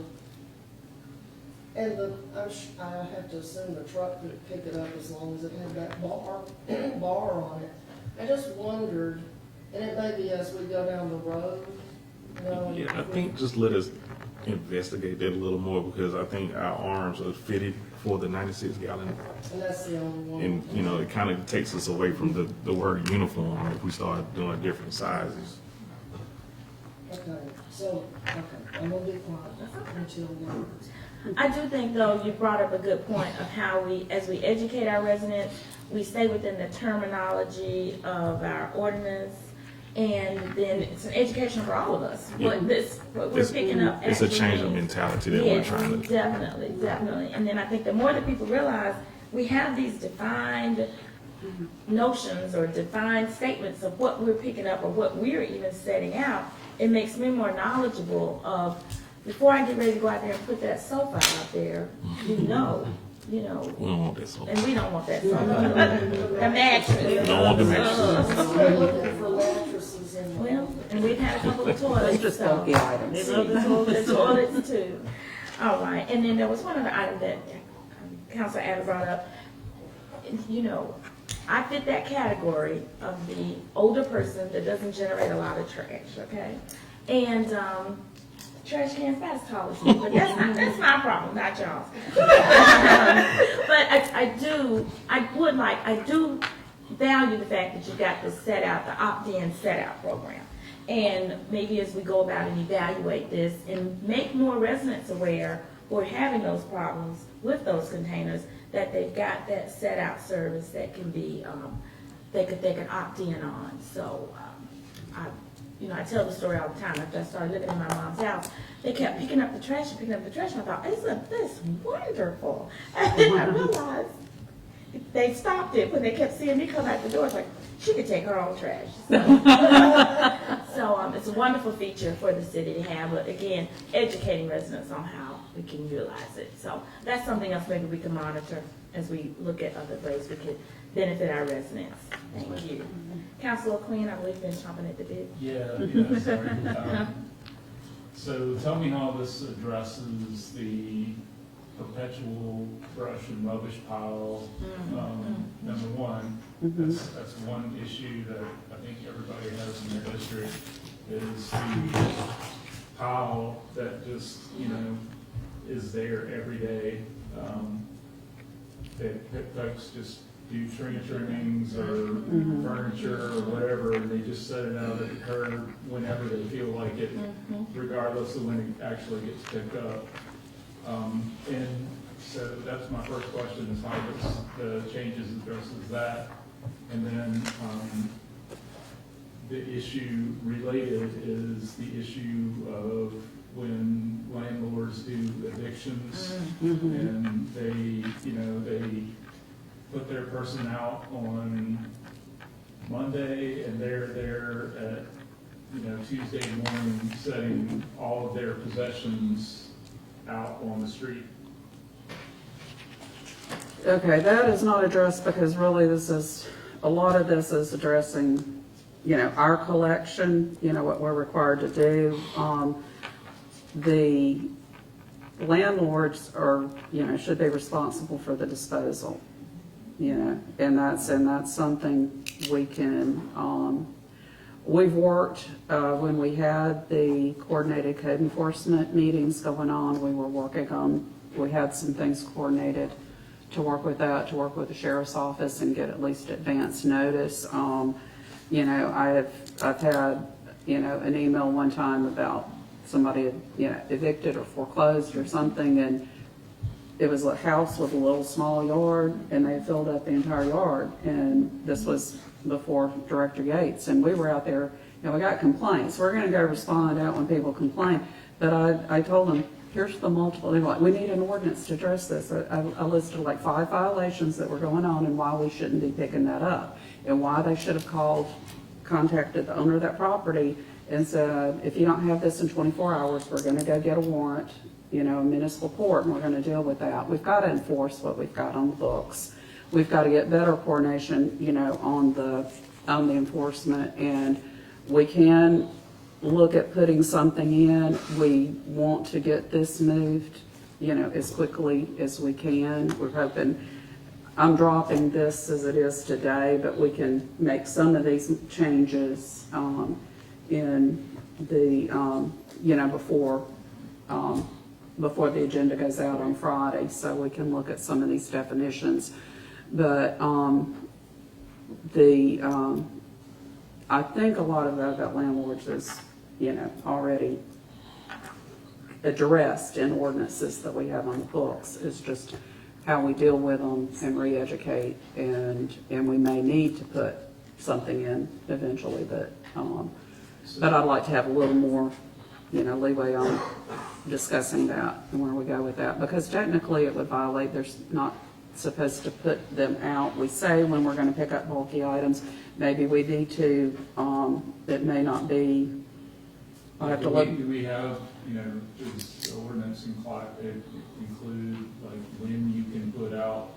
And I have to assume the truck could pick it up as long as it had that bar on it. I just wondered, and it may be as we go down the road, Yeah, I think just let us investigate that a little more, because I think our arms are fitted for the 96 gallon. And that's the only one. And, it kind of takes us away from the word uniform if we start doing different sizes. Okay, I'm gonna be quiet until words. I do think, though, you brought up a good point of how as we educate our residents, we stay within the terminology of our ordinance, and then it's an education for all of us. What we're picking up. It's a actually change of means. mentality that Yes, we're trying to. Definitely. And then I think the more that people realize we have these defined notions or defined statements of what we're picking up or what we're even setting out, it makes me more knowledgeable of, before I get ready to go out there and put that sofa out there, We don't want that sofa. and we don't want that sofa. The mattress. We don't want the mattress. We're looking for mattresses in. Well, and we've had a couple of toilets. Those just so- bulky items. They love the toilets too. All right, and then there was one other item that Council Adams brought up. I fit that category of the older person that doesn't generate a lot of trash, okay? And, trash can's about as tall as me, but that's my problem, not y'all's. But I do value the fact that you got the opt-in set-out program. And maybe as we go about and evaluate this and make more residents aware who are having those problems with those containers, that they've got that set-out service that can be, they can opt in on. So, I tell the story all the time. After I started living in my mom's house, they kept picking up the trash, and I thought, isn't this wonderful? And then I realized they stopped it when they kept seeing me come out the door. It's like, she could take her own trash. So it's a wonderful feature for the city to have, but again, educating residents on how we can utilize it. So that's something else maybe we can monitor as we look at other ways we could benefit our residents. Thank you. Councilor Quinn, I believe, been chomping at the bit. Yeah, sorry. So tell me how this addresses the perpetual brush and rubbish pile. Number one, that's one issue that I think everybody has in their district, is the pile that just, is there every day. That folks just do tree trimmings or furniture or whatever, and they just set it out at the curb whenever they feel like it, regardless of when it actually gets picked up. And so that's my first question, is how the changes addresses that. And then the issue related is the issue of when landlords do evictions and they put their person out on Monday and they're there at Tuesday morning setting all of their possessions out on the street. Okay, that is not addressed because really a lot of this is addressing, our collection, what we're required to do. landlords are, should be responsible for the disposal, and that's something we can, we've worked, when we had the coordinated code enforcement meetings going on, we had some things coordinated to work with that, to work with the sheriff's office and get at least advance notice. I've had, an email one time about somebody had, evicted or foreclosed or something, and it was a house with a little small yard, and they had filled up the entire yard, and this was before Director Yates, and we were out there, we got complaints, we're gonna go respond out when people complain, but I told them, here's the multiple, they were like, we need an ordinance to address this. I listed like 5 violations that were going on and why we shouldn't be picking that up, and why they should have contacted the owner of that property and said, if you don't have this in 24 hours, we're gonna go get a warrant, a municipal court, and we're gonna deal with that. We've gotta enforce what we've got on the books. We've gotta get better coordination, on the enforcement, and we can look at putting something in. We want to get this moved, as quickly as we can. We're hoping, I'm dropping this as it is today, but we can make some of these changes, in the, before the agenda goes out on Friday, so we can look at some of these definitions. But, I think a lot of that about landlords is, already addressed in ordinances that we have on the books. It's just how we deal with them and re-educate, and we may need to put something in eventually, but I'd like to have a little more, leeway on discussing that and where we go with that, because technically it would violate, there's not supposed to put them out. We say when we're gonna pick up bulky items, maybe we need to, it may not be, I'll have to look. Do we have, does the ordinance include like when you can put out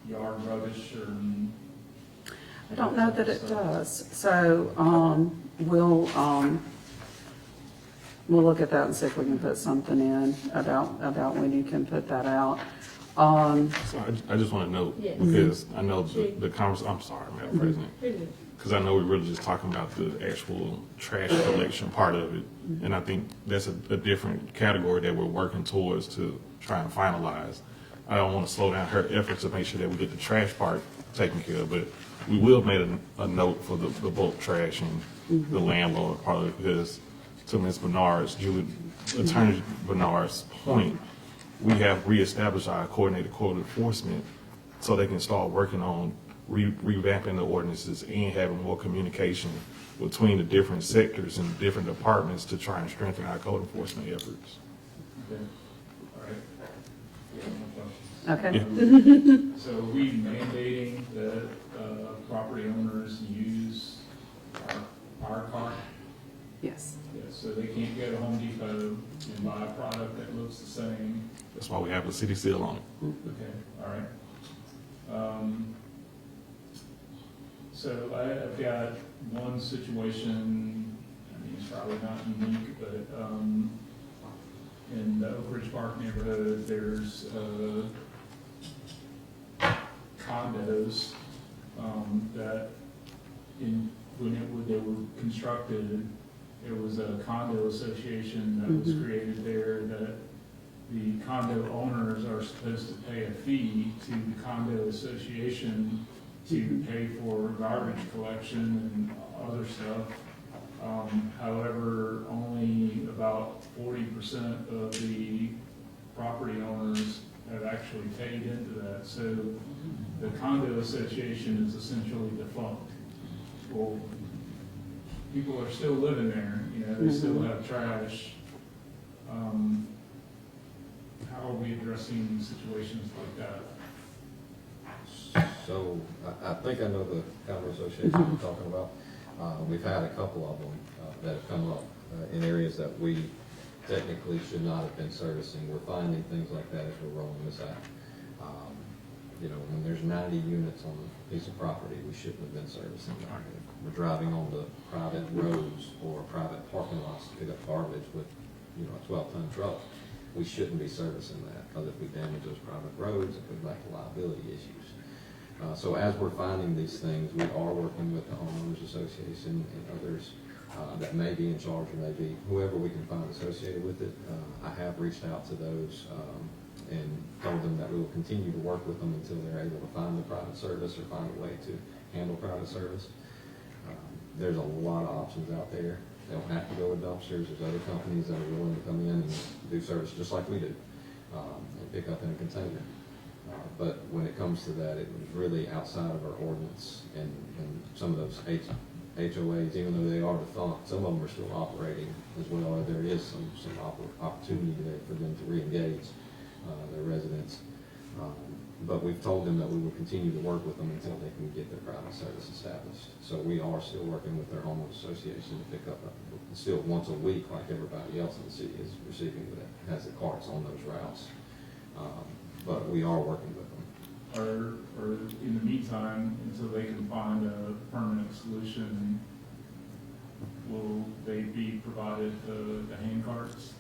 yard rubbish or? I don't know that it does, so, we'll look at that and see if we can put something in about when you can put that out. So I just want to note, Yes. because I know the conversation, I'm sorry, Madam President, because I know we're really just talking about the actual trash collection part of it, and I think that's a different category that we're working towards to try and finalize. I don't want to slow down her efforts to make sure that we get the trash part taken care of, but we will have made a note for the bulk trash and the landlord part of it, because to Ms. Bernard's, Attorney Bernard's point, we have reestablished our coordinated code enforcement so they can start working on revamping the ordinances and having more communication between the different sectors and different departments to try and strengthen our code enforcement efforts. Okay, all right. Okay. So are we mandating that property owners use our cart? Yes. Yeah, so they can't go to Home Depot and buy a product that looks the same? That's why we have the city seal on it. Okay, all right. So I've got one situation, it's probably not unique, but in the Oak Ridge Park neighborhood, there's condos that when they were constructed, there was a condo association that was created there that the condo owners are supposed to pay a fee to the condo association to pay for garbage collection and other stuff. However, only about 40% of the property owners have actually paid into that. So the condo association is essentially defunct. Well, people are still living there, they still have trash. How are we addressing situations like that? So, I think I know the condo association you're talking about. We've had a couple of them that have come up in areas that we technically should not have been servicing. We're finding things like that as we're rolling this out. When there's 90 units on a piece of property, we shouldn't have been servicing. We're driving on the private roads or private parking lots to pick up garbage with, a 12-ton truck. we shouldn't be servicing that, because if we damage those private roads, it goes back to liability issues. So as we're finding these things, we are working with the homeowners association and others that may be in charge, or maybe whoever we can find associated with it. I have reached out to those and told them that we will continue to work with them until they're able to find the private service or find a way to handle private service. There's a lot of options out there. They don't have to go with dumpsters. There's other companies that are willing to come in and do service just like we do, and pick up in a container. But when it comes to that, it was really outside of our ordinance, and some of those HOAs, even though they are defunct, some of them are still operating as well. There is some opportunity there for them to re-engage their residents. But we've told them that we will continue to work with them until they can get their private service established. So we are still working with their homeowners association to pick up, still once a week, like everybody else in the city is receiving, that has the carts on those routes. But we are working with them. Or in the meantime, until they can find a permanent solution, will they be provided the hand carts?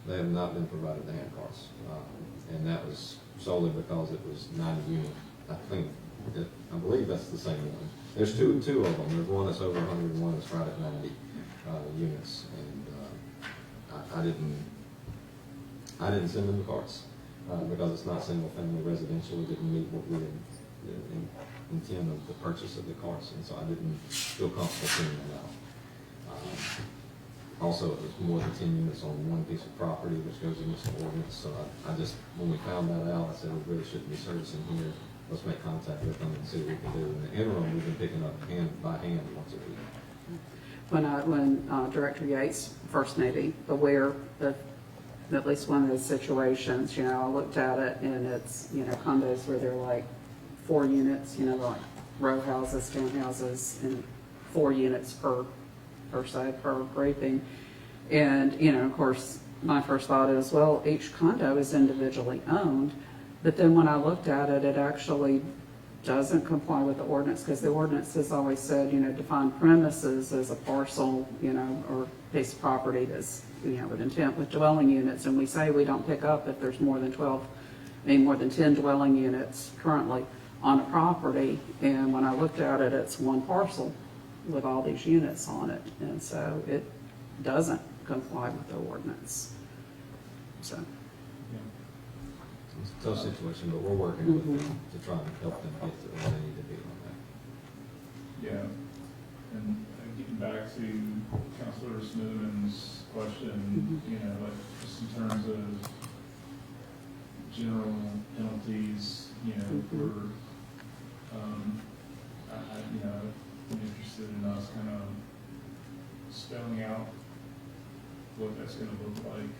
They have not been provided the hand carts, and that was solely because it was 90 unit. I believe that's the same one. There's two of them. There's one that's over 100 and one that's right at 90 units, and I didn't send them the carts because it's not single family residential. It didn't meet what we intend of the purchase of the carts, and so I didn't feel comfortable sending them out. Also, it was more than 10 units on one piece of property, which goes against the ordinance. So I just, when we found that out, I said we really shouldn't be servicing here. Let's make contact with them and see what we can do. In the interim, we've been picking up hand by hand once a week. When Director Yates first made me aware of at least one of those situations, I looked at it, and it's, condos where they're like 4 units, like row houses, townhouses, and 4 units per grouping. And, of course, my first thought is, well, each condo is individually owned. But then when I looked at it, it actually doesn't comply with the ordinance, because the ordinance has always said, define premises as a parcel, or piece of property that's, with intent with dwelling units. And we say we don't pick up if there's more than 10 dwelling units currently on a property. And when I looked at it, it's one parcel with all these units on it, and so it doesn't comply with the ordinance. So, It's a tough situation, but we're working with them to try and help them get to where they need to be on that. Yeah, and getting back to Councilor Smoothman's question, just in terms of general penalties, for, I'm interested in us kind of spelling out what that's going to look like.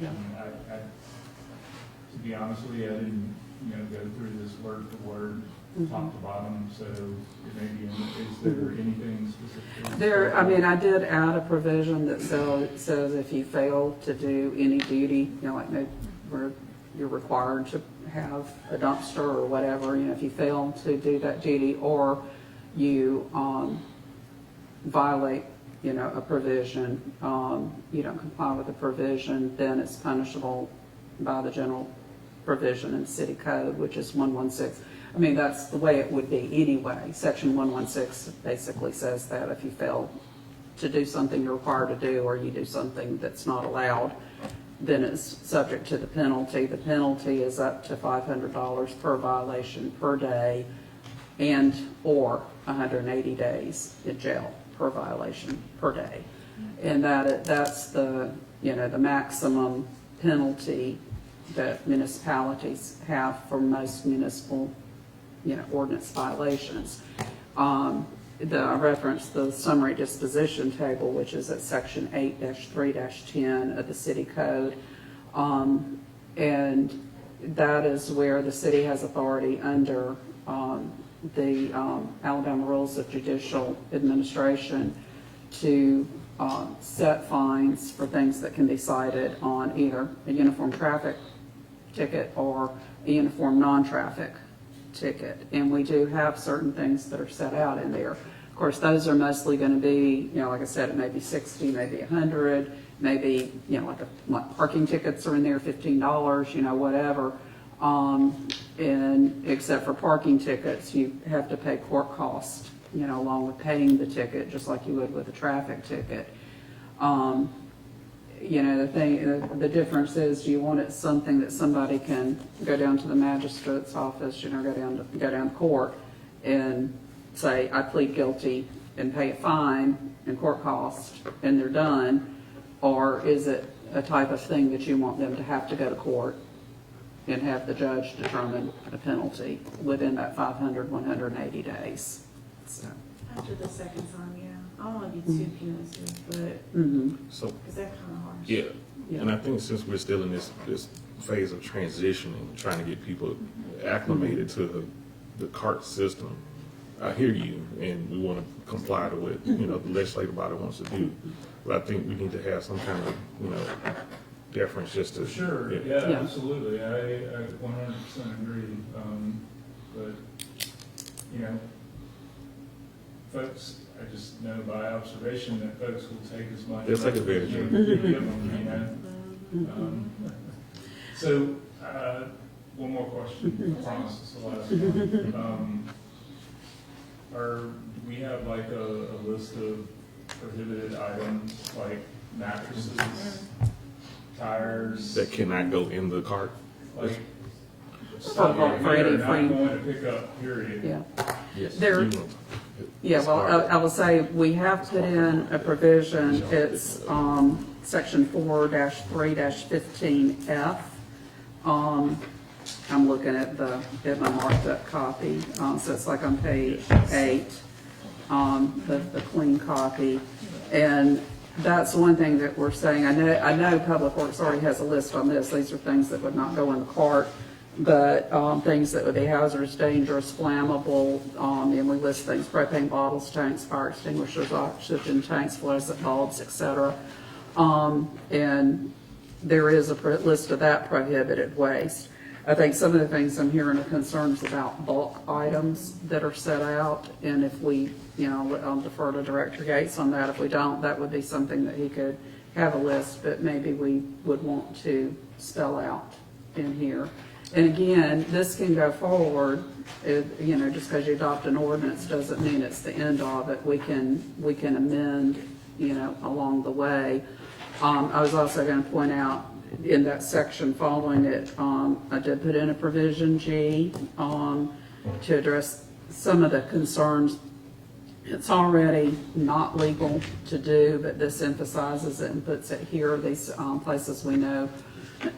Yeah. To be honest with you, I didn't, go through this word for word, top to bottom, so it may be, is there anything specific? I did add a provision that says if you fail to do any duty, like where you're required to have a dumpster or whatever, if you fail to do that duty, or you violate, a provision, you don't comply with the provision, then it's punishable by the general provision in city code, which is 116. That's the way it would be anyway. Section 116 basically says that if you fail to do something you're required to do, or you do something that's not allowed, then it's subject to the penalty. The penalty is up to $500 per violation per day, and or 180 days in jail per violation per day. And that's the the maximum penalty that municipalities have for most municipal ordinance violations. I referenced the summary disposition table, which is at section 8-3-10 of the city code. And that is where the city has authority under the Alabama Rules of Judicial Administration to set fines for things that can be cited on either a uniform traffic ticket or a uniform non-traffic ticket. And we do have certain things that are set out in there. Of course, those are mostly going to be, like I said, it may be 60, maybe 100. maybe, you know, like parking tickets are in there, $15, you know, whatever. And except for parking tickets, you have to pay court cost, you know, along with paying the ticket, just like you would with a traffic ticket. You know, the difference is, do you want it something that somebody can go down to the magistrate's office, you know, go down to court and say, I plead guilty, and pay a fine and court cost, and they're done? Or is it a type of thing that you want them to have to go to court and have the judge determine a penalty within that 180 days? So, After the second time, yeah. I don't want to be too punitive, but, So, because that's kind of harsh. yeah, Yeah. and I think since we're still in this phase of transitioning, trying to get people acclimated to the cart system, I hear you, and we want to comply to what, you know, the legislative body wants to do. But I think we need to have some kind of, you know, deference just to. Sure, yeah, Yeah. absolutely, I 100% agree, but, you know, folks, I just know by observation that folks will take as much. They'll take advantage as of you it. give them, you know? So, one more question, I promise it's the last one. Do we have like a list of prohibited items, like mattresses, tires? That cannot go in the cart. Like, stuff For that we any are not free- going to pick up, period. yeah. Yes. There, You know, yeah, it's well, hard. I will say, we have put in a provision, it's, section 4-3-15F. I'm looking at my marked up copy, so it's like on page 8, the clean copy. And that's one thing that we're saying, I know Public Works already has a list on this, these are things that would not go in the cart, but, things that would be hazardous, dangerous, flammable, and we list things, propane bottles, tanks, fire extinguishers, oxygen tanks, fluorescent bulbs, etc. And there is a list of that prohibited waste. I think some of the things I'm hearing are concerns about bulk items that are set out, and if we, you know, I'll defer to Director Gates on that. If we don't, that would be something that he could have a list, but maybe we would want to spell out in here. And again, this can go forward, you know, just because you adopt an ordinance doesn't mean it's the end of it. We can amend, you know, along the way. I was also going to point out in that section following it, I did put in a provision G to address some of the concerns. It's already not legal to do, but this emphasizes it and puts it here, these places we know.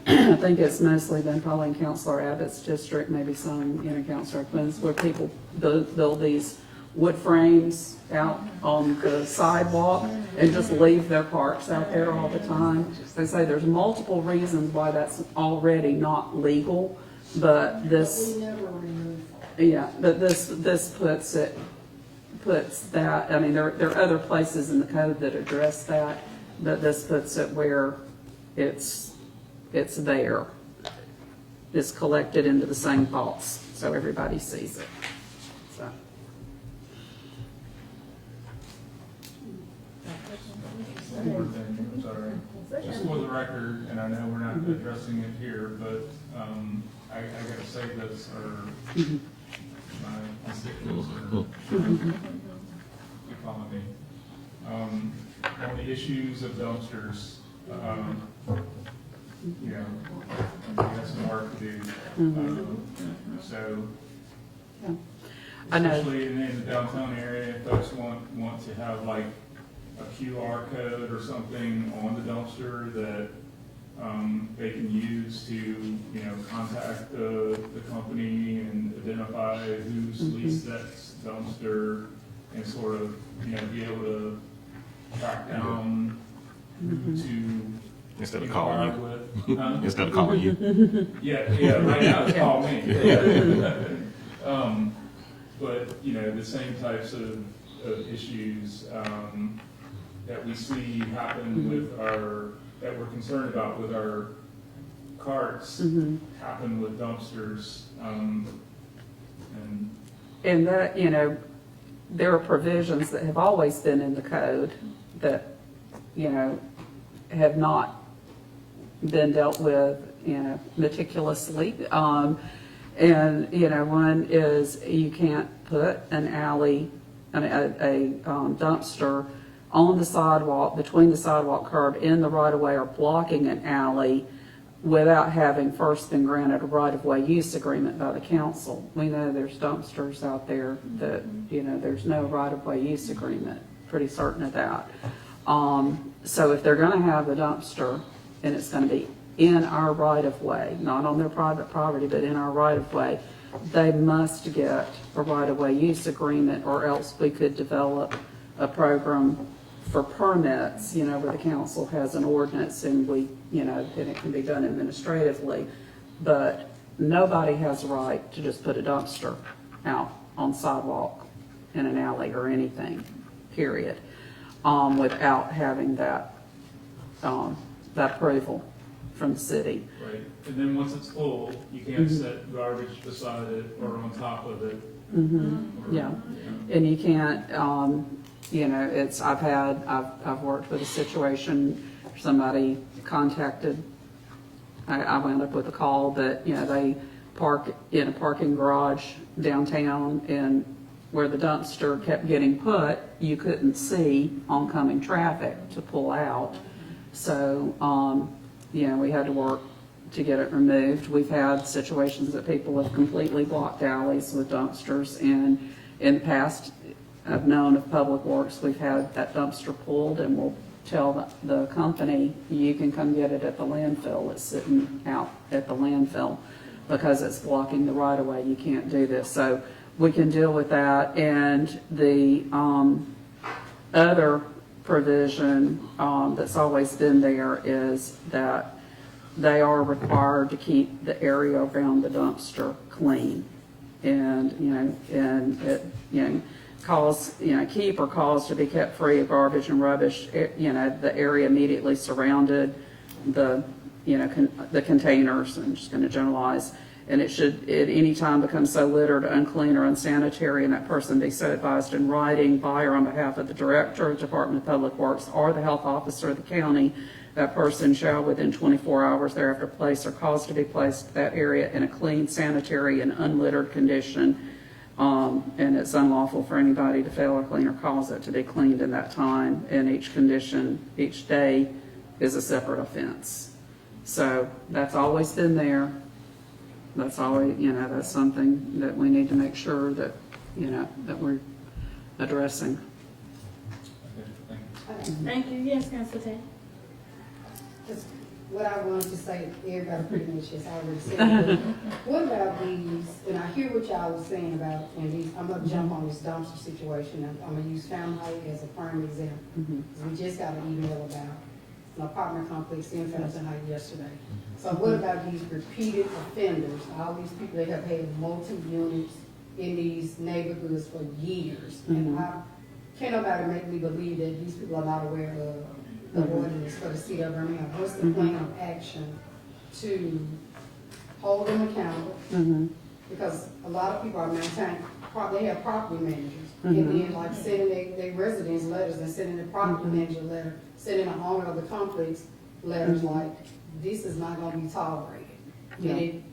I think it's mostly been probably in Councilor Abbott's district, maybe some, you know, Councilor Quinn's, where people build these wood frames out on the sidewalk and just leave their carts out there all the time. They say there's multiple reasons why that's already not legal, but this, We never remove. yeah, but this puts that, I mean, there are other places in the code that address that, but this puts it where it's there. It's collected into the same pots, so everybody sees it. So. One more thing, I'm sorry. Just for the record, and I know we're not addressing it here, but, I gotta say this, or my constituents are calling me. On the issues of dumpsters, you know, we have some work to do. So, I know. especially in the downtown area, folks want to have like a QR code or something on the dumpster that they can use to, you know, contact the company and identify who's leased that dumpster and sort of, you know, be able to track down who to Instead of inquire calling you. with. Huh? Instead of calling you. Yeah, right now it's call me. But, you know, the same types of issues that we see happen with that we're concerned about with our carts happen with dumpsters. And that, you know, there are provisions that have always been in the code that, you know, have not been dealt with, meticulously. And, one is you can't put an alley, a dumpster on the sidewalk, between the sidewalk curb in the right-of-way or blocking an alley without having first been granted a right-of-way use agreement by the council. We know there's dumpsters out there that, there's no right-of-way use agreement, pretty certain of that. So if they're gonna have a dumpster and it's gonna be in our right-of-way, not on their private property, but in our right-of-way, they must get a right-of-way use agreement, or else we could develop a program for permits, where the council has an ordinance and we, and it can be done administratively. But nobody has a right to just put a dumpster out on sidewalk in an alley or anything, period, without having that approval from the city. Right, and then once it's full, you can't set garbage beside it or on top of it. Yeah, and you can't, I've worked with a situation, somebody contacted, I wound up with a call that, they park in a parking garage downtown, and where the dumpster kept getting put, you couldn't see oncoming traffic to pull out. So, we had to work to get it removed. We've had situations that people have completely blocked alleys with dumpsters, and in the past, I've known of Public Works, we've had that dumpster pulled, and we'll tell the company, you can come get it at the landfill. It's sitting out at the landfill because it's blocking the right of way. You can't do this. So we can deal with that. And the other provision that's always been there is that they are required to keep the area around the dumpster clean. And, it, keep or cause to be kept free of garbage and rubbish, the area immediately surrounded the, the containers, I'm just going to generalize, and it should at any time become so littered, unclean, or unsanitary, and that person be so advised in writing by or on behalf of the Director of the Department of Public Works or the Health Officer of the county. That person shall within 24 hours thereafter place or cause to be placed that area in a clean, sanitary, and unlittered condition. And it's unlawful for anybody to fail or clean or cause it to be cleaned in that time. And each condition, each day, is a separate offense. So that's always been there. That's always, that's something that we need to make sure that, that we're addressing. Okay, thank you. Thank you. Yes, Councilor Tay. Just what I wanted to say, everybody pretty much has already said. But what about these, and I hear what y'all was saying about, and these, I'm gonna jump on this dumpster situation, and I'm gonna use Fountain Heights as a prime example. 'Cause we just got an email about an apartment complex in Fountain Heights yesterday. So what about these repeated offenders, all these people that have had multi-units in these neighborhoods for years? And can't nobody make me believe that these people are not aware of the ordinance for the city of Birmingham. What's the plan of action to hold them accountable? Because a lot of people are maintaining, they have property managers. And then like sending their residents letters and sending the property manager letter, sending the owner of the complex letters like, this is not gonna be tolerated. And it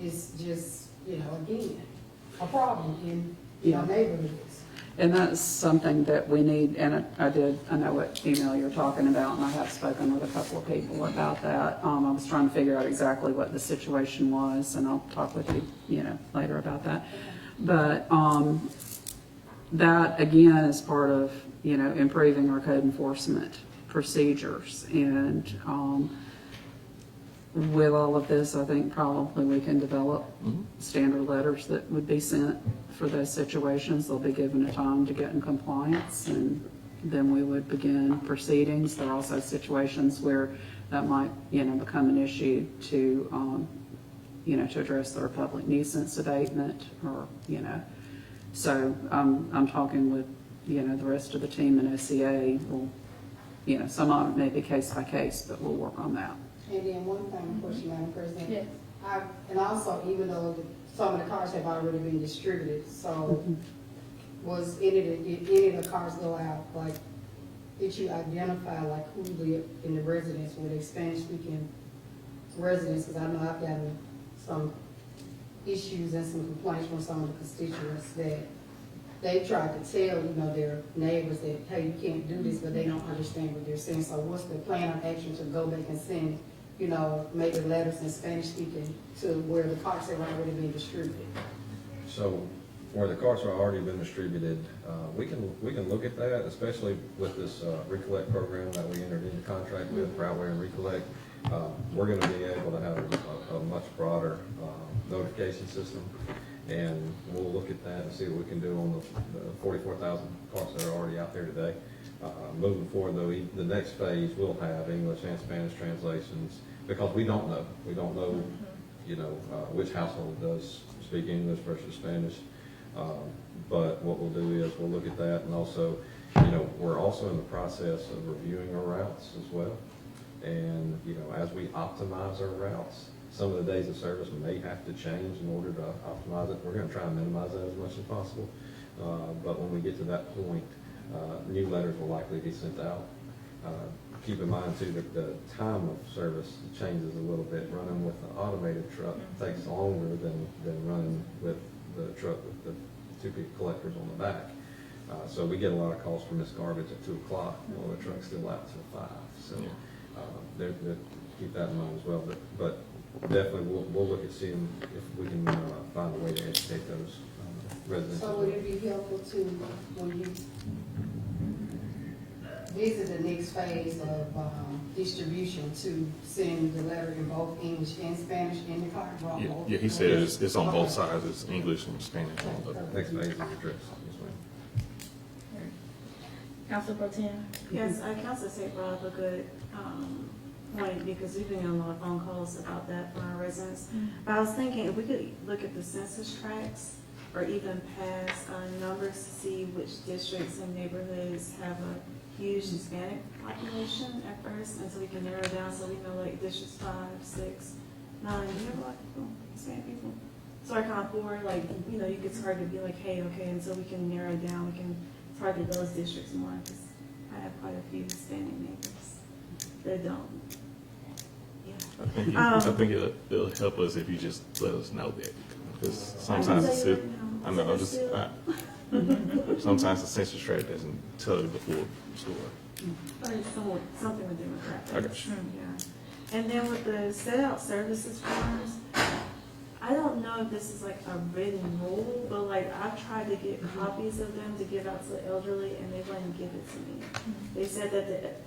is just, again, a problem in our neighborhoods. And that's something that we need, and I know what email you're talking about, and I have spoken with a couple of people about that. I was trying to figure out exactly what the situation was, and I'll talk with you, later about that. But that, again, is part of, improving our code enforcement procedures. And with all of this, I think probably we can develop standard letters that would be sent for those situations. They'll be given a time to get in compliance, and then we would begin proceedings. There are also situations where that might, become an issue to, to address their public nuisance abatement, or, So I'm talking with, the rest of the team in OCA. We'll, some of it may be case by case, but we'll work on that. And then one final question, Madam President. Yes. And also, even though some of the cars have already been distributed, so was any of the cars go out, like, that you identify like who live in the residence, where they Spanish speaking residents, because I know I've gotten some issues and some complaints from some of the constituents that they tried to tell, their neighbors that, hey, you can't do this, but they don't understand what they're saying. So what's the plan of action to go back and send, maybe letters in Spanish speaking to where the carts have already been distributed? So where the carts are already been distributed, we can look at that, especially with this Recollect program that we entered into contract with, Routeway and Recollect. We're going to be able to have a much broader notification system, and we'll look at that and see what we can do on the 44,000 carts that are already out there today. Moving forward, though, the next phase will have English and Spanish translations, because we don't know. We don't know, which household does speak English versus Spanish. But what we'll do is we'll look at that, and also, we're also in the process of reviewing our routes as well. And, as we optimize our routes, some of the days of service may have to change in order to optimize it. We're going to try and minimize that as much as possible. But when we get to that point, new letters will likely be sent out. Keep in mind too that the time of service changes a little bit. Running with the automated truck takes longer than running with the truck with the two people collectors on the back. So we get a lot of calls for missed garbage at 2 o'clock while the truck's still out till 5. So keep that in mind as well. But definitely we'll look at seeing if we can find a way to educate those residents. So would it be helpful to, when you visit the next phase of distribution, to send the letter in both English and Spanish in the cart? Yeah, he said it's on both sides, it's English and Spanish on the. Next phase is addressed. Yes, ma'am. Council Pro Tem? Yes, Council Tate brought up a good point, because we've been on a lot of phone calls about that from our residents. But I was thinking if we could look at the census tracts, or even pass numbers to see which districts and neighborhoods have a huge Hispanic population at first, and so we can narrow down, so we know like districts 5, 6, 9. Do you have a lot of people, Hispanic people? So I kind of forward, like, it's hard to be like, hey, okay, and so we can narrow down, we can target those districts more, because I have quite a few Hispanic neighbors that don't. Yeah. I think it'll help us if you just let us know that, because sometimes I know, sometimes the census tract doesn't tell you the full story. Or something with demographics. I got you. Yeah. And then with the set out services forms, I don't know if this is like a written rule, but like I've tried to get copies of them to give out to the elderly, and they wouldn't give it to me. They said that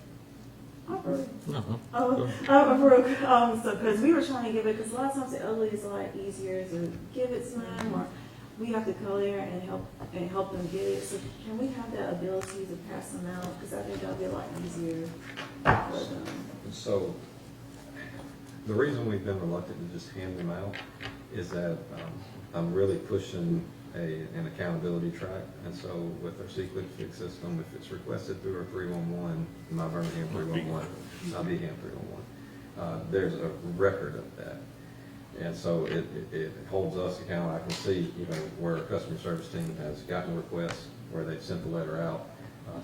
so because we were trying to give it, because a lot of times the elderly is a lot easier to give it to them, or we have to go there and help them get it. So can we have that ability to pass them out? Because I think that'll be a lot easier for them. So the reason we've been reluctant to just hand them out is that I'm really pushing an accountability track. And so with our secret fix system, if it's requested through our 311, my Birmingham 311, not Beeham 311, there's a record of that. And so it holds us accountable. I can see, where our customer service team has gotten requests where they've sent the letter out.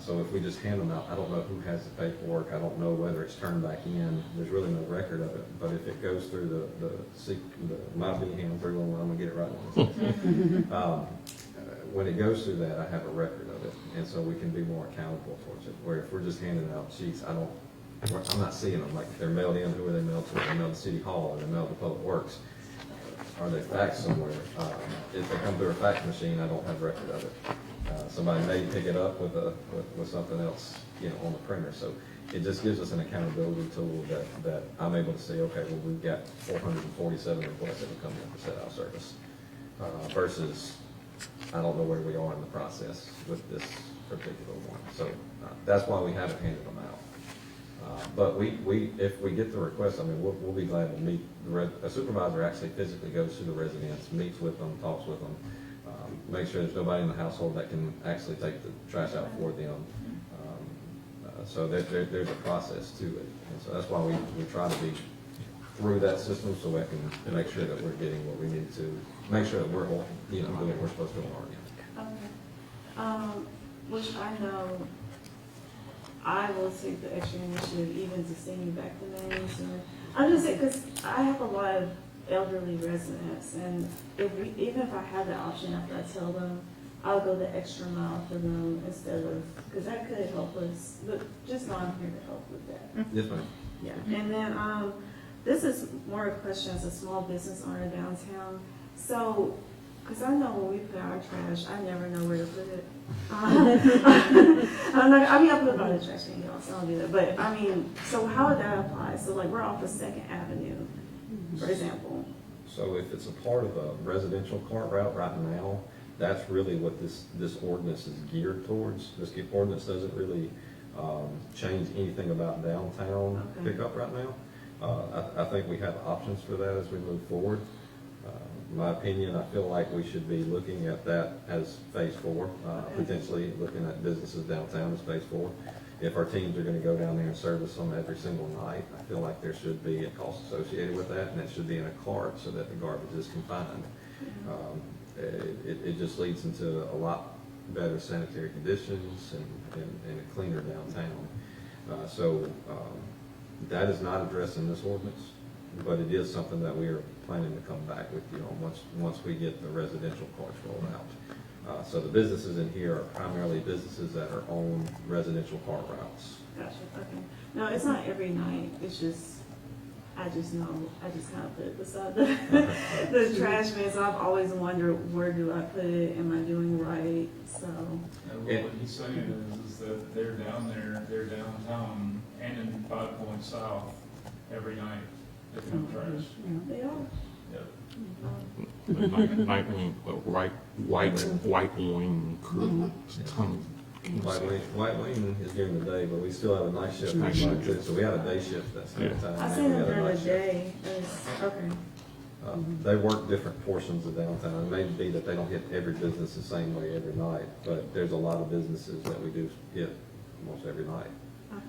So if we just hand them out, I don't know who has the paperwork. I don't know whether it's turned back in. There's really no record of it. But if it goes through my Beeham 311, I'm gonna get it right now. When it goes through that, I have a record of it, and so we can be more accountable towards it. Where if we're just handing out sheets, I'm not seeing them. Like if they're mailed in, who are they mailed to? Are they mailed to City Hall? Are they mailed to Public Works? Are they faxed somewhere? If they come through a fax machine, I don't have record of it. Somebody may pick it up with something else, on the printer. So it just gives us an accountability tool that I'm able to say, okay, well, we've got 447 requests that have come in for set out service, versus I don't know where we are in the process with this particular one. So that's why we haven't handed them out. But if we get the request, we'll be glad to meet. A supervisor actually physically goes to the residents, meets with them, talks with them, make sure there's nobody in the household that can actually take the trash out for them. So there's a process to it. And so that's why we try to be through that system, so we can make sure that we're getting what we need to, make sure that we're doing what we're supposed to do on our end. Okay. Which I know I will take the extra initiative even to send you back the names. And I'm just saying, because I have a lot of elderly residents, and even if I have the option after I tell them, I'll go the extra mile for them instead of, because that could help us, but just know I'm here to help with that. Yes, ma'am. Yeah, and then, this is more a question as a small business owner downtown. So, because I know when we put out our trash, I never know where to put it. I'll put it by the trash can, y'all, so I'll do that. But, I mean, so how would that apply? So like, we're off of 2nd Avenue, for example. So if it's a part of a residential cart route right now, that's really what this ordinance is geared towards. This ordinance doesn't really change anything about downtown Okay. pickup right now. I think we have options for that as we move forward. In my opinion, I feel like we should be looking at that as phase 4, potentially looking at businesses downtown as phase 4. If our teams are going to go down there and service them every single night, I feel like there should be a cost associated with that, and it should be in a cart so that the garbage is confined. It just leads into a lot better sanitary conditions and a cleaner downtown. That is not addressed in this ordinance, but it is something that we are planning to come back with you on once we get the residential carts rolled out. So the businesses in here are primarily businesses that are on residential cart routes. Gotcha, okay. No, it's not every night, it's just, I just know, I just kind of put it beside the trash bin, so I've always wondered, where do I put it, am I doing right, so. Well, what he's saying is that they're down there, they're downtown and in 5 Points South every night picking up trash. They are. Yep. Night wing, white wing crew. White Wing is during the day, but we still have a night shift. Night shift. Too. So we have a day shift that's the time. I and seen we them have a during night the shift. day, okay. They work different portions of downtown. It may be that they don't hit every business the same way every night, but there's a lot of businesses that we do hit almost every night. Okay.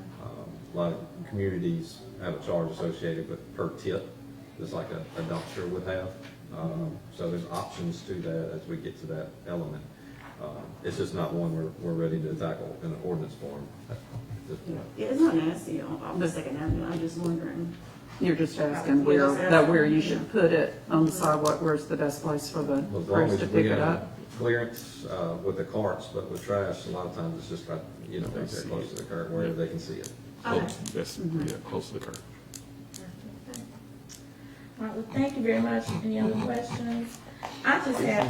A lot of communities have a charge associated with per tip, just like a dumpster would have. So there's options to that as we get to that element. It's just not one we're ready to tackle in an ordinance form at this point. Yeah, it's not nasty on the 2nd Avenue, I'm just wondering. You're just asking where you should put it on the sidewalk, where's the best place for the As long crews as to we pick it have up? clearance with the carts, but with trash, a lot of times it's just right, right there close to the curb, wherever they can see it. Close, that's, yeah, close to the curb. All right, well, thank you very much. Any other questions? I just have,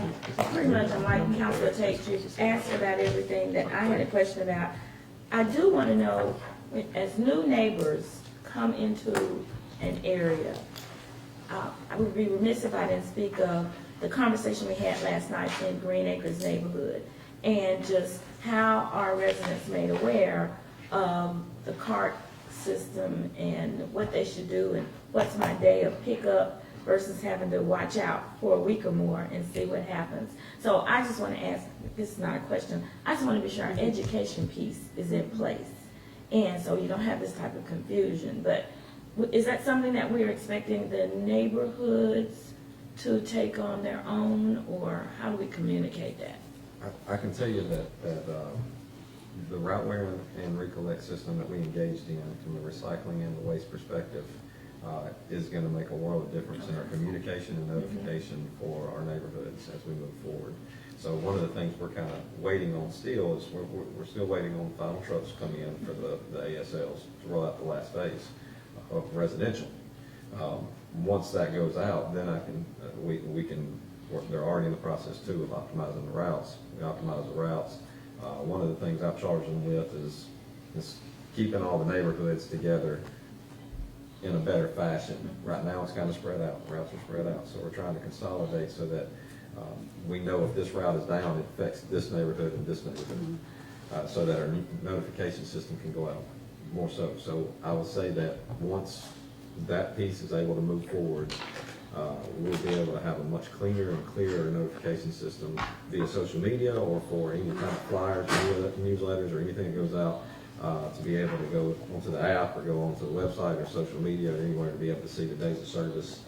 pretty much, I'm like Councilor Tate, you asked about everything that I had a question about. I do want to know, as new neighbors come into an area, I would be remiss if I didn't speak of the conversation we had last night in Green Acres neighborhood, and just how our residents made aware of the cart system and what they should do and what's my day of pickup versus having to watch out for a week or more and see what happens. So I just want to ask, this is not a question, I just want to be sure our education piece is in place. And so you don't have this type of confusion, but is that something that we're expecting the neighborhoods to take on their own, or how do we communicate that? I can tell you that the route wear and recollect system that we engaged in from the recycling and the waste perspective is going to make a world of difference in our communication and notification for our neighborhoods as we move forward. So one of the things we're kind of waiting on still is we're still waiting on final trucks to come in for the ASLs to roll out the last phase of residential. Once that goes out, then we can, they're already in the process too of optimizing the routes. We optimize the routes. One of the things I've charged them with is keeping all the neighborhoods together in a better fashion. Right now, it's kind of spread out. The routes are spread out, so we're trying to consolidate so that we know if this route is down, it affects this neighborhood and this neighborhood, so that our notification system can go out more so. So I will say that once that piece is able to move forward, we'll be able to have a much cleaner and clearer notification system via social media or for any kind of flyers, newsletters, or anything that goes out, to be able to go onto the app or go onto the website or social media or anywhere to be able to see the days of service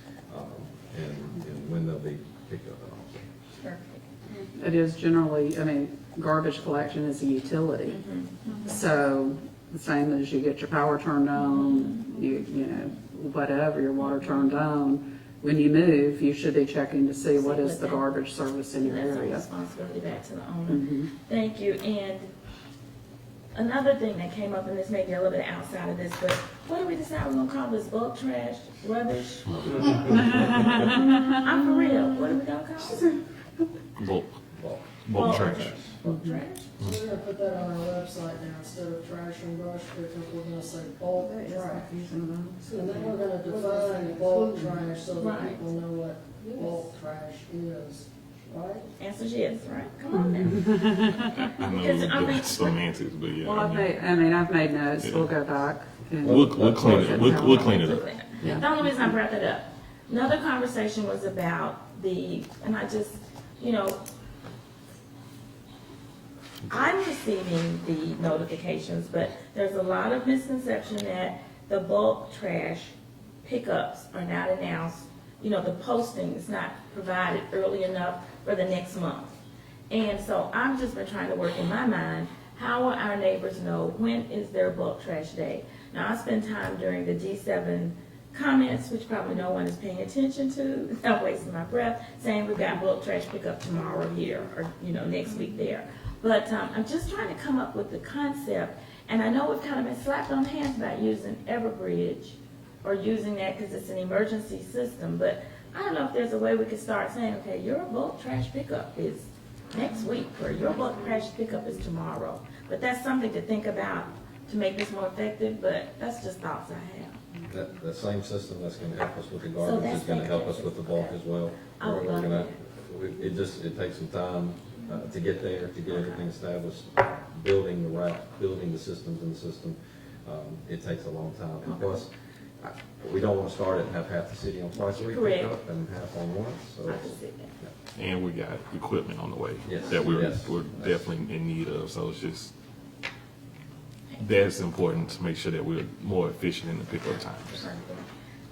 and when they'll be picked up and all. Perfect. It is generally, garbage collection is a utility. So the same as you get your power turned on, you know, whatever, your water turned on. When you move, you should be checking to see what is the garbage service in your That's a area. responsibility back to the owner. Mhm. Thank you. And another thing that came up, and this may be a little bit outside of this, but what do we decide we're gonna call this, bulk trash, rubbish? I'm for real. What are we gonna call it? Bulk trash. Bulk trash? We're gonna put that on our website now, instead of trash and brush pickup, we're gonna say bulk trash. And then we're gonna define bulk trash so that Right. people know what bulk trash is, right? Answer's yes, right? Come on now. I know Because, I mean, that's semantics, but yeah. Well, I mean, I've made notes, we'll go back. and- We'll clean it, we'll clean it up. Yeah. The only reason I brought that up, another conversation was about and I just, you know, I'm receiving the notifications, but there's a lot of misconception that the bulk trash pickups are not announced. You know, the posting is not provided early enough for the next month. And so I've just been trying to work in my mind, how will our neighbors know when is their bulk trash day? Now, I spend time during the G7 comments, which probably no one is paying attention to, not wasting my breath, saying we've got bulk trash pickup tomorrow here, or, you know, next week there. But I'm just trying to come up with the concept, and I know we've kind of been slapped on the hands about using Everbridge, or using that because it's an emergency system, but I don't know if there's a way we could start saying, okay, your bulk trash pickup is next week, or your bulk trash pickup is tomorrow. But that's something to think about to make this more effective, but that's just thoughts I have. That same system that's gonna help us with the garbage is gonna help us with the bulk as well. I would We're love gonna- that. it takes some time to get there, to get everything established, building the route, building the systems in the system. It takes a long time. And plus, we don't wanna start it and have half the city on twice a week Correct. pickup and half on once, so. I can see that. And we got equipment on the way Yes. that we're Yes. definitely in need of, so it's just, that's important to make sure that we're more efficient in the pickup times.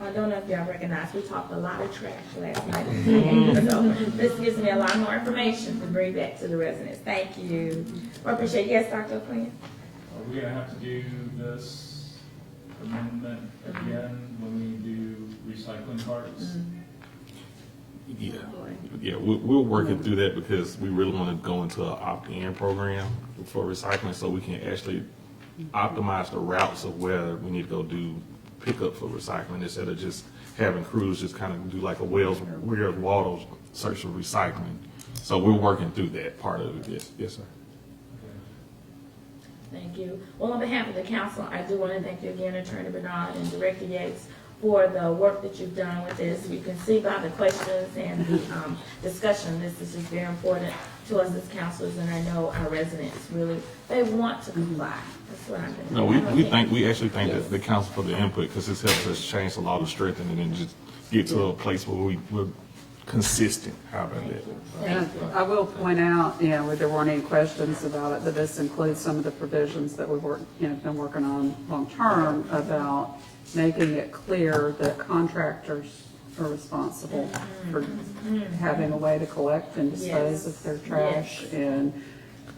I don't know if y'all recognize, we talked a lot of trash last night. So this gives me a lot more information to bring back to the residents. Thank you. I appreciate it. Yes, Dr. O'Quinn? Are we gonna have to do this amendment again when we do recycling carts? Yeah, we're working through that because we really want to go into an opt-in program for recycling so we can actually optimize the routes of where we need to go do pickup for recycling instead of just having crews just kind of do like a Wells, weird Waldo search for recycling. So we're working through that part of it, yes, sir. Thank you. Well, on behalf of the council, I do want to thank you again, Attorney Bernard and Director Yates, for the work that you've done with this. You can see by the questions and the discussion, this is just very important to us as counselors, and I know our residents really, they want to comply. That's what I'm thinking. No, we actually thank the council for the input because this helps us change the law to strengthen it and just get to a place where we're consistent. How about that? And I will point out, you know, there weren't any questions about it, but this includes some of the provisions that we've been working on long-term about making it clear that contractors are responsible for having a way to collect and dispose of their trash. And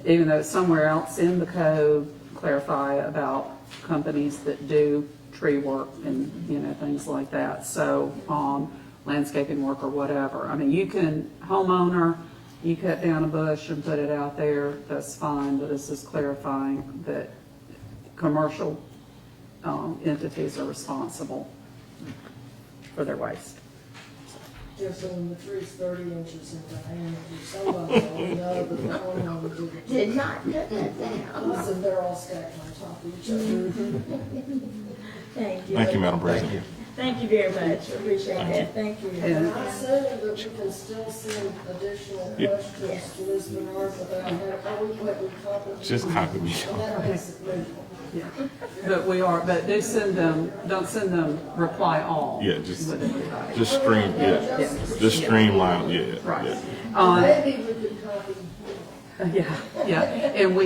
even though it's somewhere else in the code, clarify about companies that do tree work and, you know, things like that. So, landscaping work or whatever. I mean, you can, homeowner, you cut down a bush and put it out there, that's fine, but this is clarifying that commercial entities are responsible for their waste. Just when the tree's 30 inches in diameter, somebody will know that the homeowner Did not cut that down. Listen, they're all stacked on top of each other. Thank you. Thank you, Madam President. Thank you very much. Appreciate that. Thank you. And I said that we can still send additional questions to Ms. Bernard without having copies. Just copy me. And that makes it legal. Yeah. But do send them, don't send them reply all. Yeah, just with everybody. just streamline, yeah. Right. Yeah. Maybe we could copy. Yeah, and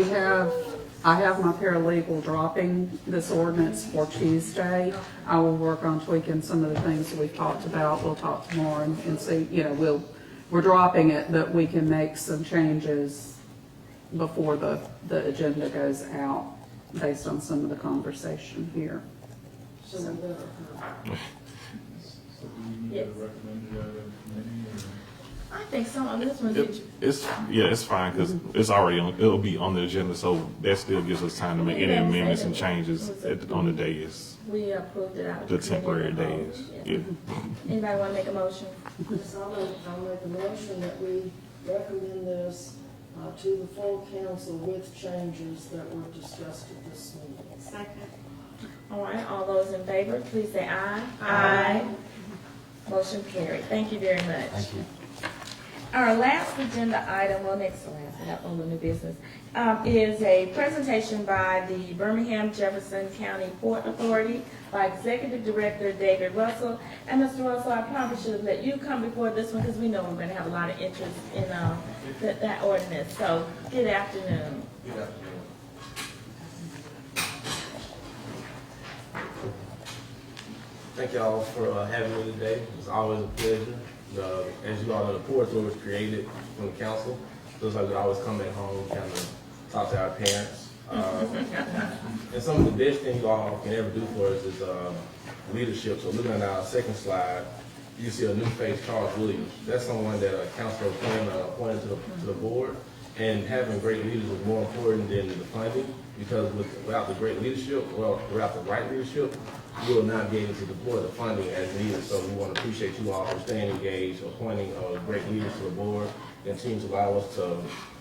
I have my paralegal dropping this ordinance for Tuesday. I will work on tweaking some of the things that we've talked about. We'll talk tomorrow and see, you know, we're dropping it, but we can make some changes before the agenda goes out based on some of the conversation here. So we better, So do we need Yes. to recommend it out of committee or? I think so, on this one, It's fine, because it's already on, it'll be on the agenda, so that still gives us time to make any amendments and changes on the days, we approved it out of the committee. temporary days. Yeah. Anybody wanna make a motion? yes, I'll make a motion that we recommend this to the full council with changes that were discussed at this meeting. Second. All right, all those in favor, please say aye. Aye. Motion carried. Thank you very much. Thank you. Our last agenda item, well, next to last, we have on the new business, is a presentation by the Birmingham Jefferson County Port Authority by Executive Director David Russell. And Mr. Russell, I probably should have let you come before this one because we know we're going to have a lot of interest in that ordinance. So, good afternoon. Good afternoon. Thank y'all for having me today. It's always a pleasure. As you all know, the Port Authority was created from the council. So it's like we always come at home, kind of talk to our parents. And some of the best things you all can ever do for us is leadership. So looking at our second slide, you see a new face, Charles Williams. That's someone that Councilor Quinn appointed to the board. And having great leaders is more important than the funding, because without the great leadership, without the right leadership, we will not be able to deploy the funding as needed. So we want to appreciate you all for staying engaged, appointing great leaders to the board, and teams allow us to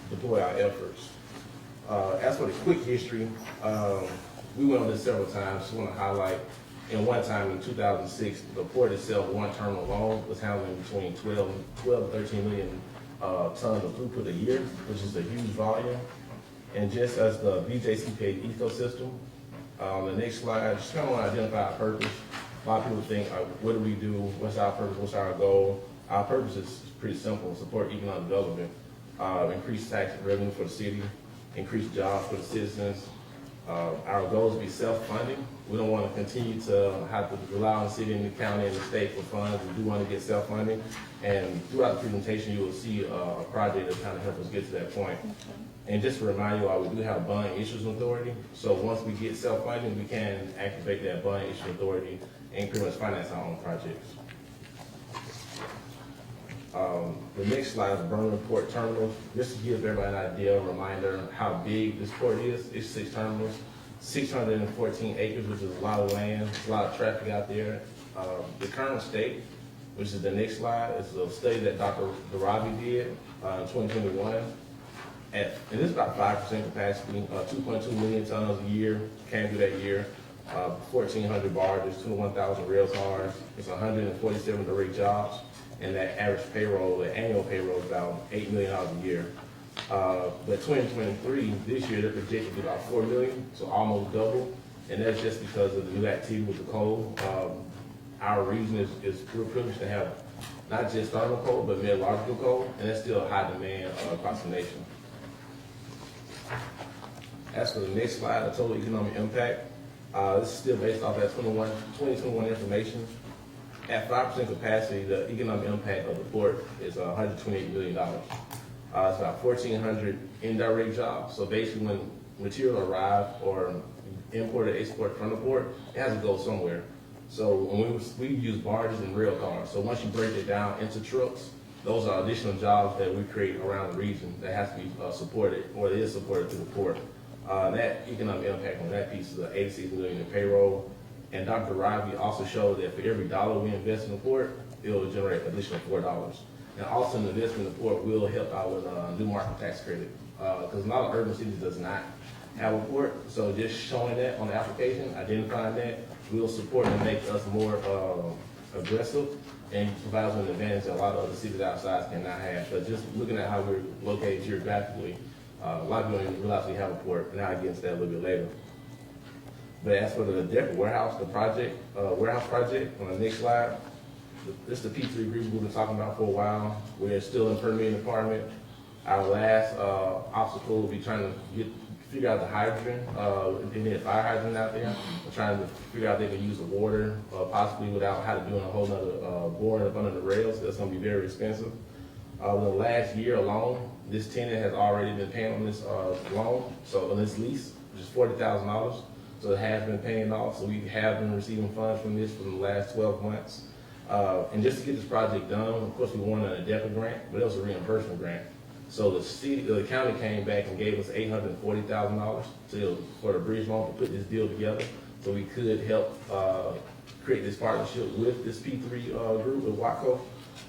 deploy our efforts. As for the quick history, we went on this several times. Just want to highlight, in one time in 2006, the port itself, one terminal alone, was handling between 12 to 13 million tons of throughput a year, which is a huge volume. And just as the BJCPA ecosystem, on the next slide, just kind of want to identify our purpose. A lot of people think, what do we do? What's our purpose? What's our goal? Our purpose is pretty simple: support economic development, increase tax revenue for the city, increase jobs for the citizens. Our goal is to be self-funding. We don't want to continue to have to rely on the city and the county and the state for funds. We do want to get self-funding. And throughout the presentation, you will see a project that kind of help us get to that point. And just to remind you all, we do have a bond issuance authority. So once we get self-funding, we can activate that bond issuance authority and pretty much finance our own projects. The next slide is Birmingham Port Terminal. Just to give everybody an idea, a reminder how big this port is. It's 6 terminals, 614 acres, which is a lot of land, a lot of traffic out there. The current state, which is the next slide, is a study that Dr. Darabi did in 2021. And this is about 5% capacity, 2.2 million tons a year came through that year, 1,400 barges, 21,000 rail cars, it's 147 direct jobs, and that average payroll, the annual payroll is about $8 million a year. But 2023, this year, they're projected to be about 4 million, so almost double, and that's just because of the new activity with the coal. Our region is real privileged to have not just thermal coal, but metallurgical coal, and that's still a high demand across the nation. As for the next slide, the total economic impact, this is still based off that 2021 information. At 5% capacity, the economic impact of the port is $128 million. It's about 1,400 indirect jobs. So basically, when material arrives or import or export from the port, it has to go somewhere. So when we use barges and rail cars. So once you break it down into trucks, those are additional jobs that we create around the region that has to be supported, or it is supported through the port. That economic impact on that piece is $86 million in payroll. And Dr. Ravi also showed that for every dollar we invest in the port, it will generate an additional $4. And also an investment in the port will help out with new market tax credit. Because a lot of urban cities does not have a port. So just showing that on the application, identifying that, will support and make us more aggressive and provide us an advantage that a lot of other cities outside cannot have. But just looking at how we're located geographically, a lot of people don't even realize we have a port, and I'll get into that a little bit later. But as for the depot warehouse, the project, warehouse project, on the next slide, this is the P3 agreement we've been talking about for a while. We're still in permitting department. Our last obstacle will be trying to figure out the hydrogen. They need a fire hydrant out there. We're trying to figure out if they can use the water, possibly without having to do a whole nother boring up under the rails. That's going to be very expensive. In the last year alone, This tenant has already been paying on this, loan, so on this lease, which is $40,000. So it has been paying off, so we have been receiving funds from this for the last 12 months. And just to get this project done, of course, we wanted a DEPA grant, but it was a reimbursement grant. So the county came back and gave us $840,000 for the bridge loan to put this deal together, so we could help, create this partnership with this P3, group with WACO.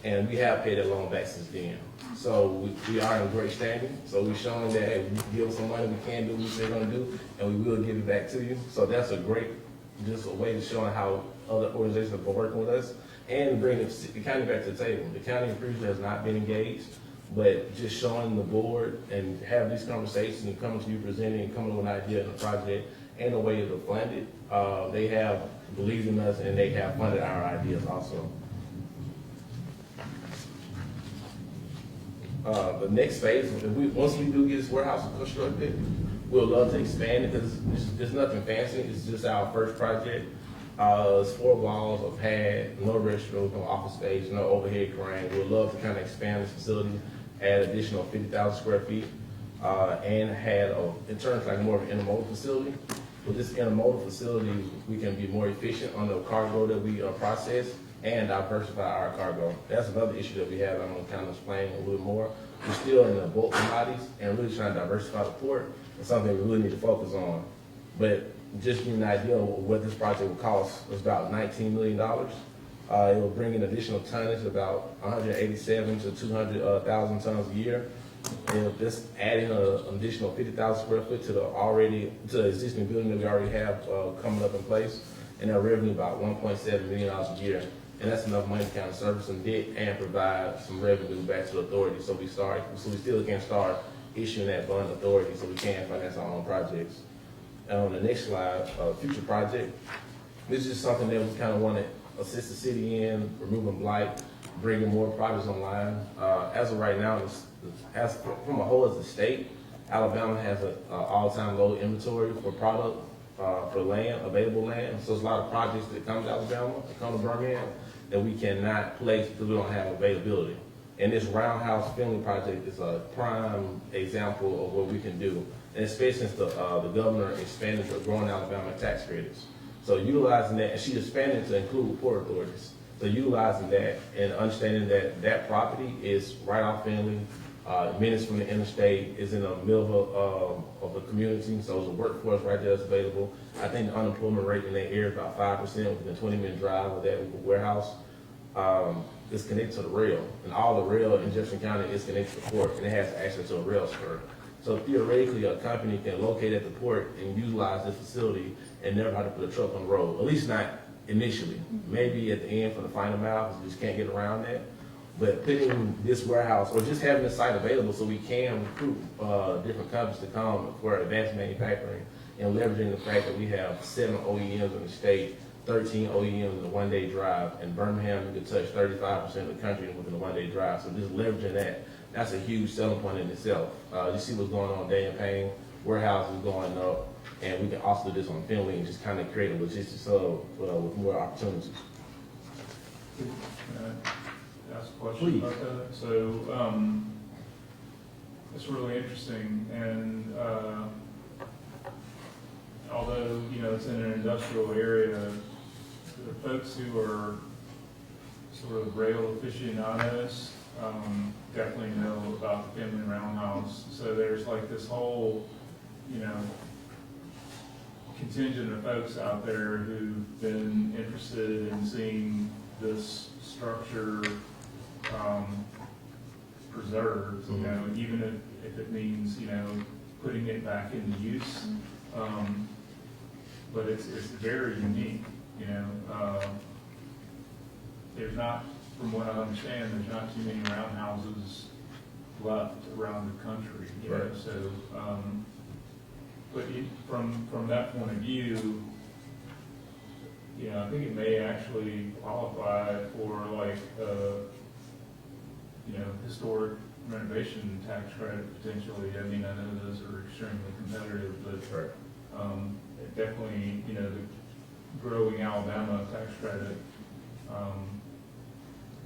And we have paid that loan back since then. So we are in great standing. So we're showing that, hey, we give some money, we can do what we say we're gonna do, and we will give it back to you. So that's a great, just a way of showing how other organizations have been working with us and bringing the county back to the table. The county previously has not been engaged, but just showing the board and having these conversations and coming to you presenting and coming up with an idea and a project and a way to fund it, they have believed in us and they have funded our ideas also. The next phase, once we do get this warehouse constructed, we'll love to expand it because there's nothing fancy. It's just our first project. It's 4 walls, a pad, no restroom, no office space, no overhead crane. We'd love to kind of expand this facility, add additional 50,000 square feet, and it turns like more of an intermodal facility. With this intermodal facility, we can be more efficient on the cargo that we process and diversify our cargo. That's another issue that we have. I'm gonna kind of explain a little more. We're still in the bulk commodities and really trying to diversify the port. It's something we really need to focus on. But just to give you an idea of what this project will cost, it's about $19 million. It will bring in additional tonnage, about 187 to 200,000 tons a year. And just adding an additional 50,000 square foot to the existing building that we already have coming up in place. And our revenue about $1.7 million a year. And that's enough money to kind of service some debt and provide some revenue back to the authority. So we still can start issuing that bond authority so we can finance our own projects. And on the next slide, future project. This is something that we kind of want to assist the city in, removing blight, bringing more projects online. As of right now, from a whole as a state, Alabama has an all-time low inventory for product, for land, available land. So there's a lot of projects that come to Alabama, that come to Birmingham, that we cannot place because we don't have availability. And this Roundhouse Finley project is a prime example of what we can do. And especially since the governor expanded the Growing Alabama tax credits. So utilizing that, and she expanded to include port authorities. So utilizing that and understanding that that property is right off Finley, minutes from the interstate, is in the middle of the community, so there's a workforce right there that's available. I think the unemployment rate in that area is about 5% within a 20-minute drive of that warehouse. It's connected to the rail, and all the rail in Jefferson County is connected to the port, and it has access to a rail spur. So theoretically, a company can locate at the port and utilize this facility and never have to put a truck on the road, at least not initially. Maybe at the end for the final mile, because we just can't get around that. But putting this warehouse, or just having the site available so we can recruit different companies to come for advanced manufacturing, and leveraging the fact that we have 7 OEMs in the state, 13 OEMs in a one-day drive. In Birmingham, you can touch 35% of the country within a one-day drive. So just leveraging that, that's a huge selling point in itself. You see what's going on Day and Payne, warehouses going up, and we can also do this on Finley and just kind of create a logistics hub with more opportunities. Ask a question about that? So, it's really interesting, and, although, it's in an industrial area, the folks who are sort of rail aficionados, definitely know about the Finley Roundhouse. So there's like this whole, contingent of folks out there who've been interested in seeing this structure preserved, even if it means, putting it back into use. But it's very unique, there's not, from what I understand, there's not too many roundhouses left around the country, Right. So, but from that point of view, I think it may actually qualify for like, historic renovation tax credit potentially. I mean, I know those are extremely competitive, but it definitely, the growing Alabama tax credit,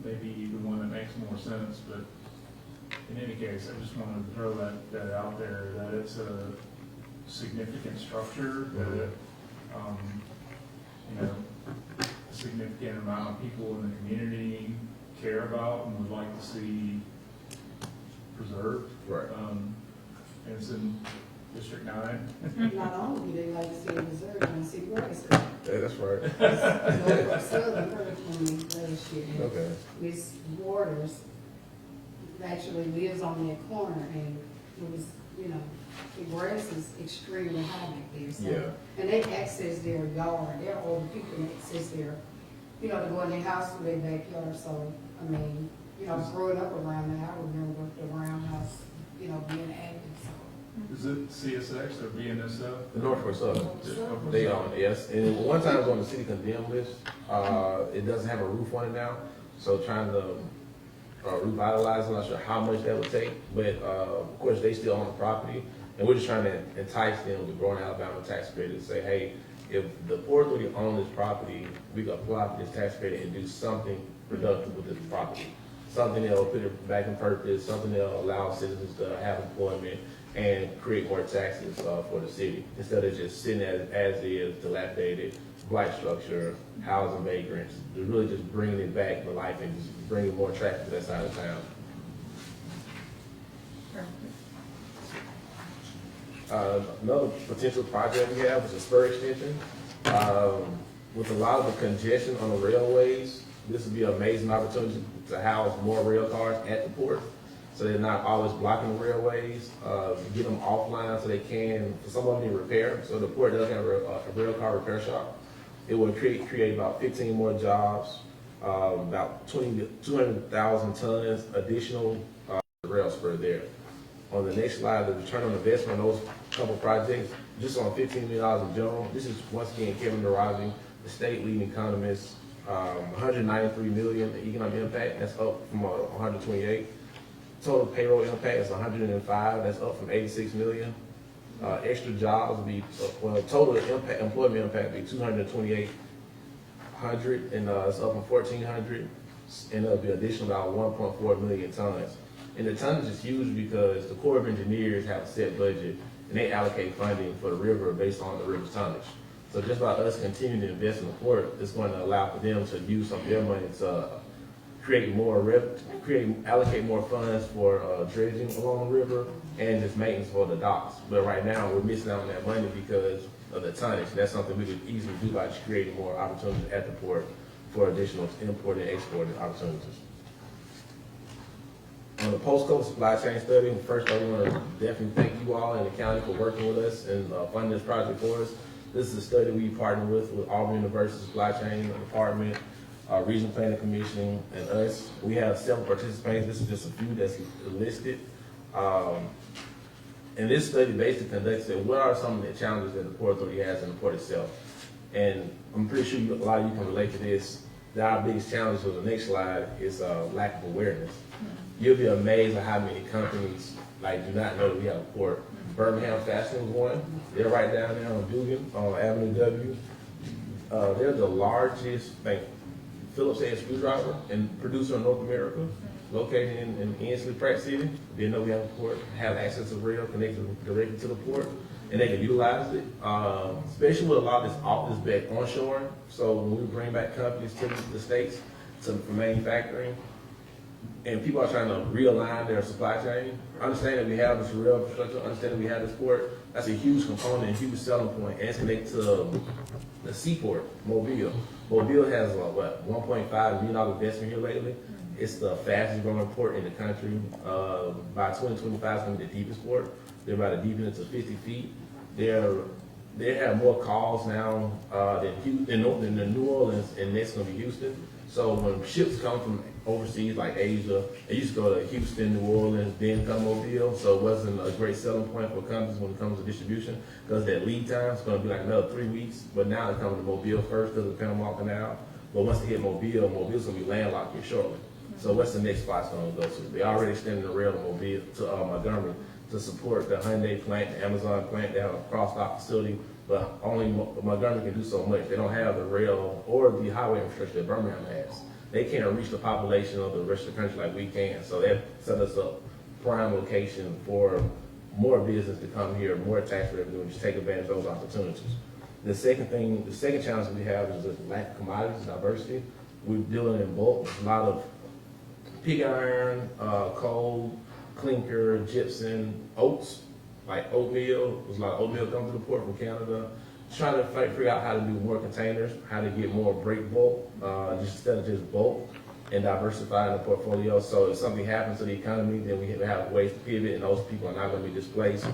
maybe the one that makes more sense, but in any case, I just wanted to throw that out there, that it's a significant structure, that, you know, a significant amount of people in the community care about and would like to see preserved. Right. And it's in District 9. Not only do they like to see it preserved, and see grass. Yeah, that's right. Norfolk Southern heard from me last year. Okay. Miss Waters actually lives on that corner, and it was, you know, the grass is extremely high back there, so. Yeah. And they access their yard, there are older people that access their, you know, to go in their house to their backyard, so, I mean, you know, growing up around there, I remember the roundhouse, you know, being active, so. Is it CSX or BNSF? The Norfolk Southern. Norfolk They Southern. own, yes. And one time it was on the city condemned list. It doesn't have a roof on it now. So trying to revitalize, I'm not sure how much that would take. But of course, they still own the property. And we're just trying to entice them with Growing Alabama tax credit to say, hey, if the Port Authority owns this property, we can apply for this tax credit and do something productive with this property. Something that'll put it back in purpose, something that'll allow citizens to have employment and create more taxes for the city, instead of just sitting as is, dilapidated, blight structure, housing vagrants. They're really just bringing it back to life and just bringing more traffic to that side of town. Another potential project we have is a spur extension. With a lot of the congestion on the railways, this would be an amazing opportunity to house more rail cars at the port, so they're not always blocking the railways, get them offline so they can, for some of them, repair. So the port does have a rail car repair shop. It will create about 15 more jobs, about 200,000 tons additional rail spur there. On the next slide, the return on investment on those couple projects, just on $15 million in general. This is once again Kevin Durazi, the state leading economist. 193 million in economic impact. That's up from 128. Total payroll impact is 105. That's up from 86 million. Extra jobs will be total impact, employment impact will be 228,000, and it's up from 1,400, and it'll be additional about 1.4 million tons. And the tonnage is huge because the Corps of Engineers have a set budget, and they allocate funding for the river based on the river's tonnage. So just by us continuing to invest in the port, it's going to allow for them to use some of their money to allocate more funds for dredging along the river and just maintenance for the docks. But right now, we're missing out on that money because of the tonnage. That's something we could easily do by just creating more opportunities at the port for additional import and export opportunities. On the post-COVID supply chain study, first I want to definitely thank you all in the county for working with us and funding this project for us. This is a study we partnered with Auburn University Supply Chain Department, Regional Planning Commission, and us. We have several participants. This is just a few that's listed. And this study basically conducts what are some of the challenges that the Port Authority has in the port itself. And I'm pretty sure a lot of you can relate to this. Our biggest challenge on the next slide is lack of awareness. You'll be amazed at how many companies do not know that we have a port. Birmingham Fastening is one. They're right down there on Dugan, on Avenue W. They're the largest Phillips head screwdriver and producer in North America, located in Ensley, Pratt City. They know we have a port, have access to rail connected directly to the port, and they can utilize it, especially with a lot of this office back onshore. So when we bring back companies to the States for manufacturing, and people are trying to realign their supply chain, understand that we have this rail infrastructure, understand that we have this port, that's a huge component, a huge selling point, and it's connected to the seaport, Mobile. Mobile has $1.5 million investment here lately. It's the fastest growing port in the country. By 2025, it's going to be the deepest port. They're about to deepen it to 50 feet. They have more calls now than New Orleans, and next going to be Houston. So when ships come from overseas, like Asia, they used to go to Houston, New Orleans, then come Mobile. So it wasn't a great selling point for companies when it comes to distribution, because that lead time is going to be like another 3 weeks. But now they're coming to Mobile first because of the Panama Canal. But once they hit Mobile's going to be landlocked here shortly. So what's the next spot's going to go to? They already extended the rail to Mobile, to Montgomery, to support the Hyundai plant, the Amazon plant. They have a cross-dock facility, but only Montgomery can do so much. They don't have the rail or the highway infrastructure that Birmingham has. They can't reach the population of the rest of the country like we can. So that set us up prime location for more business to come here, more tax revenue, and just take advantage of those opportunities. The second challenge we have is the lack of commodities, diversity. We're dealing in bulk, there's a lot of pig iron, coal, clinker, gypsum, oats, like oatmeal. There's a lot of oatmeal coming to the port from Canada. Trying to figure out how to do more containers, how to get more break bulk, just instead of just bulk, and diversify the portfolio. So if something happens to the economy, then we have ways to pivot, and those people are not going to be displaced.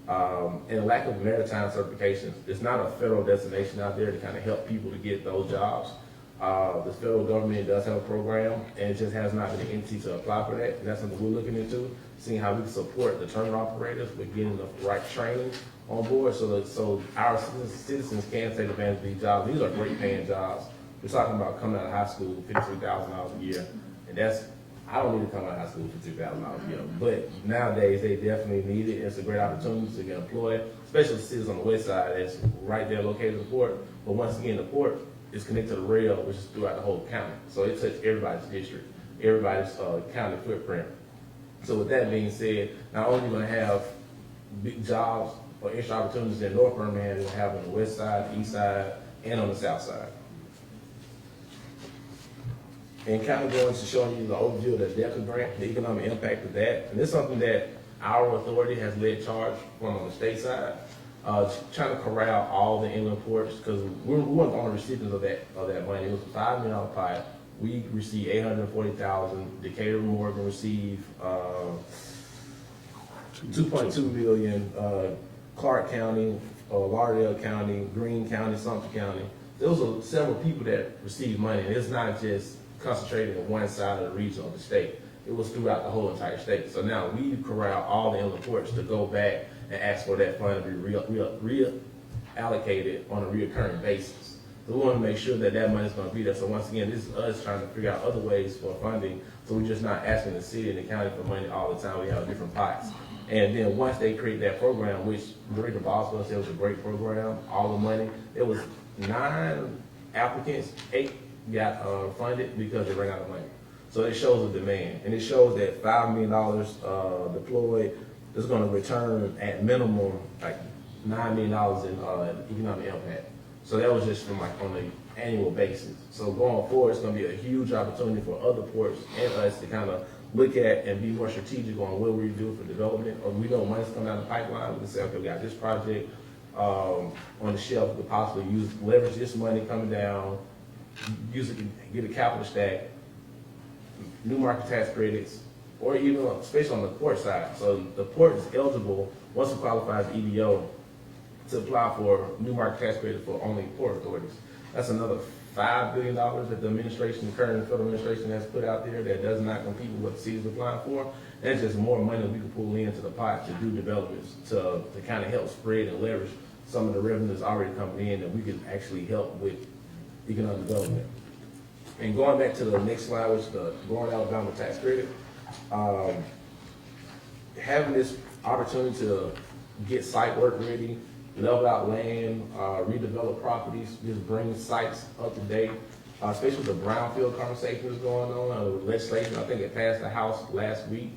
And lack of maritime certifications. There's not a federal destination out there to kind of help people to get those jobs. The federal government does have a program, and it just has not been an entity to apply for that. And that's something we're looking into, seeing how we can support the terminal operators with getting the right training on board so our citizens can take advantage of these jobs. These are great paying jobs. We're talking about coming out of high school with $53,000 a year. And I don't need to come out of high school with $53,000 a year. But nowadays, they definitely need it. It's a great opportunity to get employed, especially the cities on the west side that's right there located at the port. But once again, the port is connected to the rail, which is throughout the whole county. So it touches everybody's district, everybody's county footprint. So with that being said, not only are you going to have big jobs or extra opportunities in North Birmingham, you'll have on the west side, the east side, and on the south side. And kind of going to showing you the overview of the DECA grant, the economic impact of that. And this is something that our authority has led charge from on the state side, trying to corral all the inland ports, because we weren't the only recipients of that money. It was a $5 million pipe. We received $840,000. Decatur and Morgan received $2.2 million. Clark County, Lauderdale County, Greene County, Sumter County. Those are several people that received money, and it's not just concentrated in one side of the region of the state. It was throughout the whole entire state. So now we corral all the inland ports to go back and ask for that fund to be reallocated on a reoccurring basis. So we want to make sure that that money is going to be there. So once again, this is us trying to figure out other ways for funding. So we're just not asking the city and the county for money all the time. We have different pots. And then once they create that program, which Director Boswell said was a great program, all the money, it was 9 applicants, 8 got funded because they ran out of money. So it shows the demand, and it shows that $5 million deployed is going to return at minimum like $9 million in economic impact. So that was just from like on an annual basis. So going forward, it's going to be a huge opportunity for other ports and us to kind of look at and be more strategic on what we do for development. Or we know money's coming down the pipeline, we can say, okay, we got this project on the shelf, we could possibly leverage this money coming down, use it to get a capital stack, new market tax credits, or even, especially on the port side. So the port is eligible, once it qualifies EDO, to apply for new market tax credit for only port authorities. That's another $5 billion that the administration, the current federal administration has put out there that does not compete with what the city's applying for. That's just more money that we can pull into the pot to do developments, to kind of help spread and leverage some of the revenues already coming in that we can actually help with economic development. And going back to the next slide, which is the Growing Alabama tax credit, having this opportunity to get site work ready, level out land, redevelop properties, just bring sites up to date, especially with the brownfield conversation that's going on, legislation. I think it passed the House last week.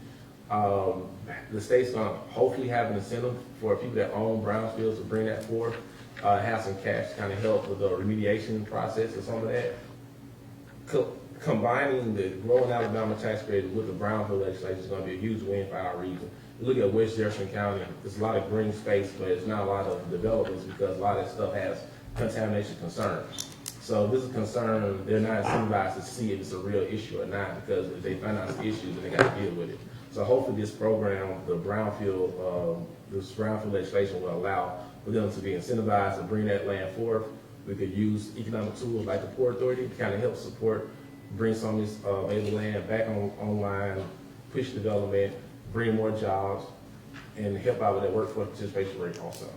The state's going to hopefully have an incentive for people that own brownfields to bring that forth, have some cash to kind of help with the remediation process of some of that. Combining the Growing Alabama tax credit with the brownfield legislation is going to be a huge win for our region. You look at West Jefferson County, there's a lot of green space, but it's not a lot of developments because a lot of that stuff has contamination concerns. So if this is a concern, they're not incentivized to see if it's a real issue or not, because if they find out it's an issue, then they got to deal with it. So hopefully this program, this brownfield legislation will allow for them to be incentivized to bring that land forth. We could use economic tools like the Port Authority to kind of help support, bring some of this available land back online, push development, bring more jobs, and help out with that workforce participation rate also.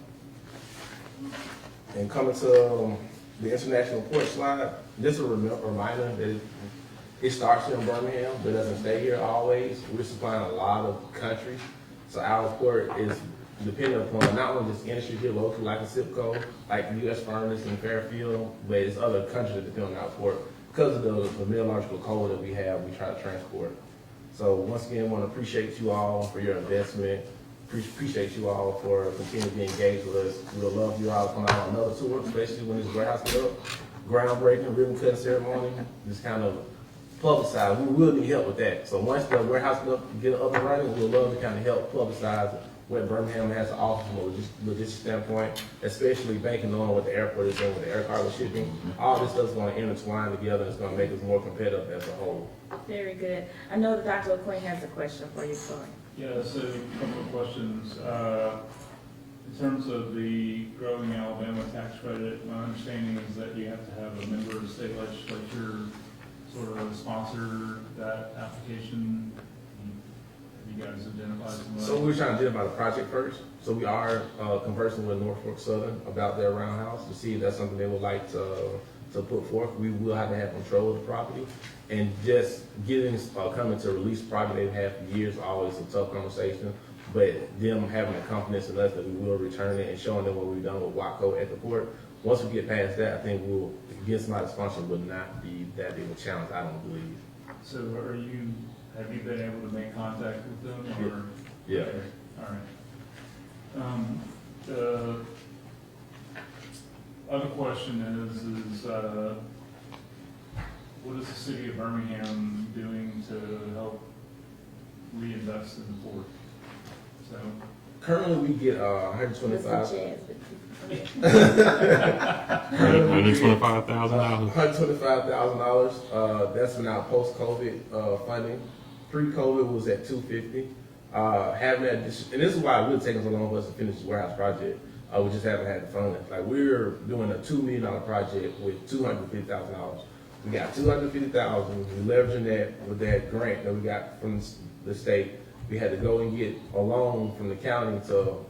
And coming to the international port slide, just a reminder that it starts here in Birmingham, but it doesn't stay here always. We're supplying a lot of countries, so our port is dependent upon not only just industry here locally, like a SIPCO, like U.S. Furnace and Fairfield, but it's other countries that depend on our port. Because of the metallurgical coal that we have, we try to transport. So once again, want to appreciate you all for your investment. Appreciate you all for continuing to be engaged with us. We would love you all to come out on another tour, especially when this warehouse is up. Groundbreaking, ribbon cutting ceremony, just kind of publicize. We will need help with that. So once the warehouse get up and running, we'd love to kind of help publicize what Birmingham has to offer from a logistics standpoint, especially banking on what the airport is doing with the air cargo shipping. All this stuff is going to intertwine together. It's going to make us more competitive as a whole. Very good. I know that Dr. O'Quinn has a question for you, sorry. Yeah, so a couple of questions. In terms of the Growing Alabama tax credit, my understanding is that you have to have a member of the state legislature sort of sponsor that application. Have you guys identified some? So we're trying to identify the project first. So we are conversing with Norfolk Southern about their roundhouse to see if that's something they would like to put forth. We will have to have control of the property. And just getting, coming to release property they've had for years, always a tough conversation. But them having the confidence in us that we will return it and showing them what we've done with Waco at the port. Once we get past that, I think we'll get somebody sponsor would not be that big of a challenge, I don't believe. So have you been able to make contact with them or? Yeah. Okay, all right. The other question is what is the city of Birmingham doing to help reinvest in the port? So Currently, we get $125,000. $125,000. $125,000. That's been our post-COVID funding. Pre-COVID was at $250,000. Having that, and this is why it would take us so long for us to finish the warehouse project. We just haven't had the funding. Like we're doing a $2 million project with $250,000. We got $250,000. We're leveraging that with that grant that we got from the state. We had to go and get a loan from the county to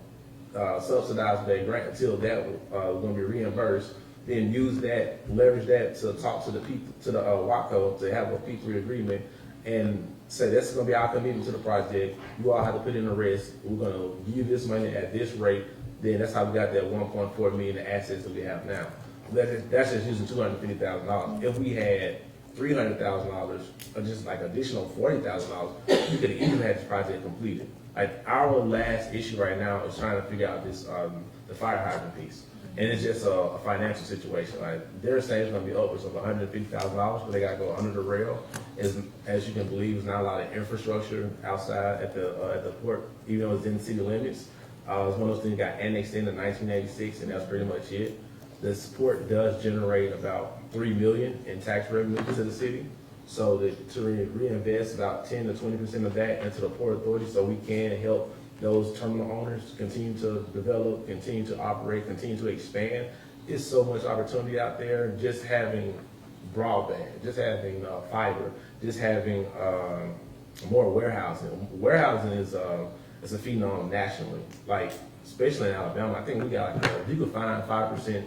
subsidize that grant until that was going to be reimbursed. Then use that, leverage that to talk to the people, to the WACO to have a P3 agreement and say that's going to be our commitment to the project. You all have to put in a risk. We're going to give you this money at this rate. Then that's how we got that 1.4 million in assets that we have now. That's just using $250,000. If we had $300,000 or just like additional $40,000, we could have even had this project completed. Like our last issue right now is trying to figure out this the fire hydrant piece, and it's just a financial situation. Like they're saying it's going to be upwards of $150,000, but they got to go under the rail. As you can believe, there's not a lot of infrastructure outside at the port, even though it's in the city limits. It's one of those things that got annexed in 1986, and that's pretty much it. This port does generate about $3 million in tax revenue to the city. So to reinvest about 10 to 20% of that into the Port Authority so we can help those terminal owners continue to develop, continue to operate, continue to expand. There's so much opportunity out there. Just having broadband, just having fiber, just having more warehousing. Warehousing is a phenom nationally, like especially in Alabama. I think we got like, if you could find 5%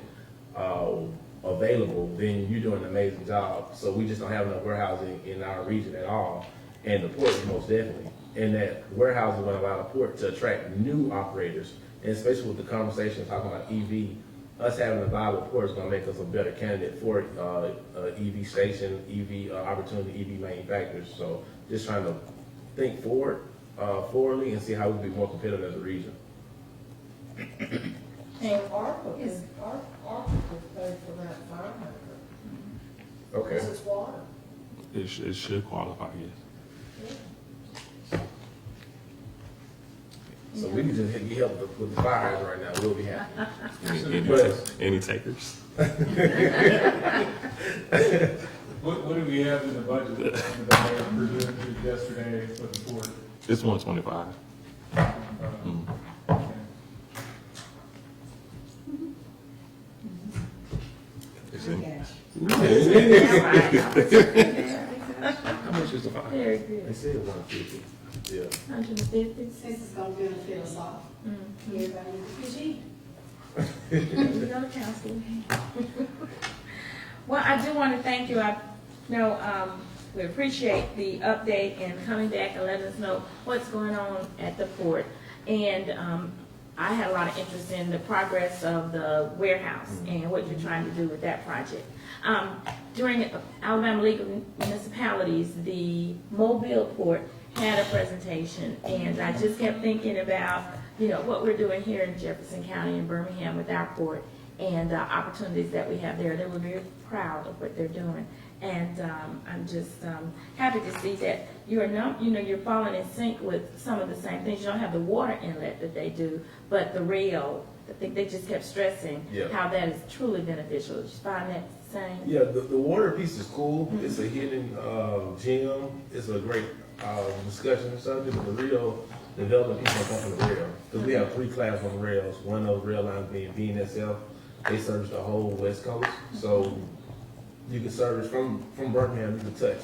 available, then you're doing an amazing job. So we just don't have enough warehousing in our region at all. And the port is most definitely. And that warehousing will allow the port to attract new operators. And especially with the conversation talking about EV, us having a viable port is going to make us a better candidate for EV station, EV opportunity, EV manufacturers. So just trying to think forwardly and see how we can be more competitive as a region. And ARPA could pay for that fire hydrant. Okay. Because it's water. It should qualify, yes. So we can just get help with the fire hydrant right now. We'll be happy. Any takers? What do we have in the budget that I presented yesterday for the port? It's 125. Okay. How much is the fire? Very good. They said 150. Yeah. 150. This is gonna benefit us all. Everybody needs to be. You go to council. Well, I do want to thank you. I know we appreciate the update and coming back and letting us know what's going on at the port. And I had a lot of interest in the progress of the warehouse and what you're trying to do with that project. During Alabama League of Municipalities, the Mobile Port had a presentation, and I just kept thinking about, what we're doing here in Jefferson County and Birmingham with our port and opportunities that we have there. They were very proud of what they're doing. And I'm just happy to see that you're falling in sync with some of the same things. You don't have the water inlet that they do, but the rail, I think they just kept stressing how that is truly beneficial. Did you find that same? Yeah, the water piece is cool. It's a hidden gem. It's a great discussion subject, but the real development piece will come from the rail. Because we have 3 classes on the rails. One of those rail lines being BNSF. They service the whole West Coast. So you can service from Birmingham, you can touch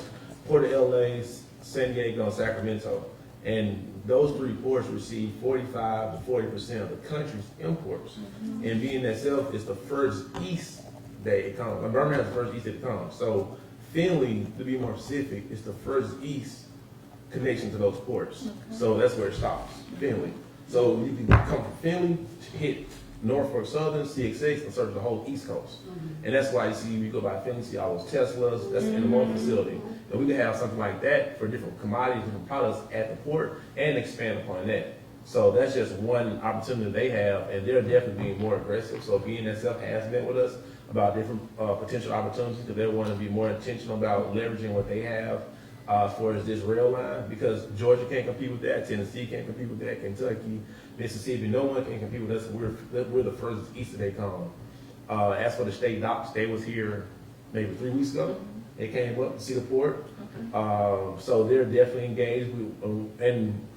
Port of LA, San Diego, and Sacramento. And those 3 ports receive 45 to 40% of the country's imports. And BNSF is the first east that it comes. Birmingham is the first east that it comes. So Finley, to be more specific, is the first east connection to those ports. So that's where it stops, Finley. So you can come from Finley, hit Norfolk Southern, CXX, and serve the whole East Coast. And that's why you see, you go by Finley, see all those Teslas, that's in the one facility. And we can have something like that for different commodities, different products at the port, and expand upon that. So that's just one opportunity they have, and they're definitely being more aggressive. So BNSF has been with us about different potential opportunities, because they want to be more intentional about leveraging what they have as far as this rail line, because Georgia can't compete with that, Tennessee can't compete with that, Kentucky, Mississippi, no one can compete with us. We're the first east that they come. As for the state docks, they was here maybe 3 weeks ago. They came up to see the port. So they're definitely engaged. And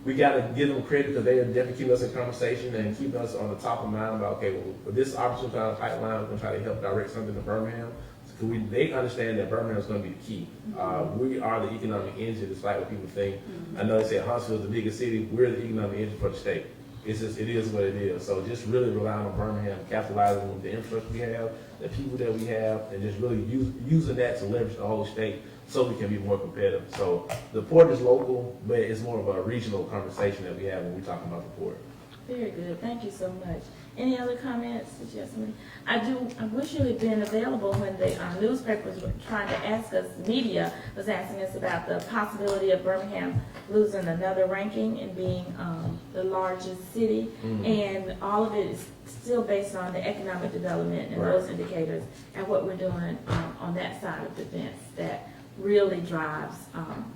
we got to give them credit, because they are definitely keeping us in conversation and keeping us on the top of mind about, okay, well, with this opportunity on the pipeline, we're going to try to help direct something to Birmingham. They understand that Birmingham is going to be the key. We are the economic engine, despite what people think. I know they say Huntsville is the biggest city. We're the economic engine for the state. It is what it is. So just really relying on Birmingham, capitalizing on the infrastructure we have, the people that we have, and just really using that to leverage the whole state so we can be more competitive. So the port is local, but it's more of a regional conversation that we have when we're talking about the port. Very good. Thank you so much. Any other comments, suggestions? I wish you had been available when the newspapers were trying to ask us, the media was asking us about the possibility of Birmingham losing another ranking and being the largest city. And all of it is still based on the economic development and those indicators and what we're doing on that side of the fence that really drives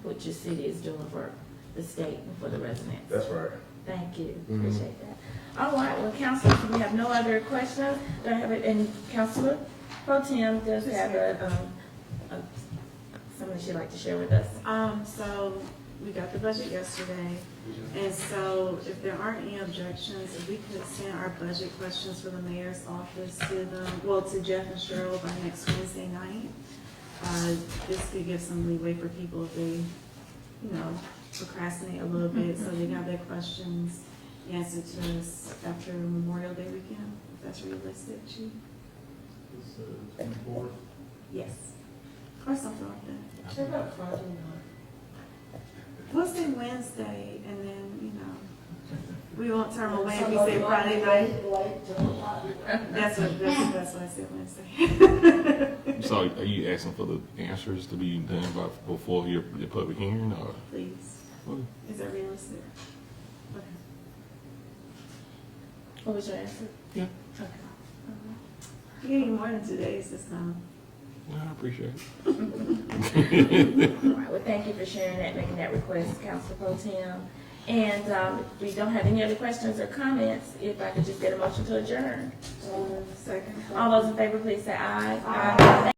what your city is doing for the state and for the residents. That's right. Thank you. Appreciate that. All right, well, Councilor, we have no other questions. Do I have it? And Councilor Pro Tem does have something she'd like to share with us. So we got the budget yesterday, and so if there aren't any objections, if we could send our budget questions for the mayor's office to them, to Jeff and Cheryl by next Wednesday night. This could give some leeway for people if they, procrastinate a little bit, so they got their questions answered to us after Memorial Day weekend, if that's realistic, Chief? It's the 24th. Yes. Or something like that. What about Friday night? We'll say Wednesday, and then, we won't turn away if we say Friday night. That's what I said Wednesday. So are you asking for the answers to be done before your public hearing, or? Please. Okay. Is that realistic? Okay. What was your answer? Yeah. Okay. You gave me more than 2 days this time. Well, I appreciate it. All right, well, thank you for sharing that, making that request, Councilor Pro Tem. And if we don't have any other questions or comments, if I could just get a motion to adjourn. Second. All those in favor, please say aye. Aye.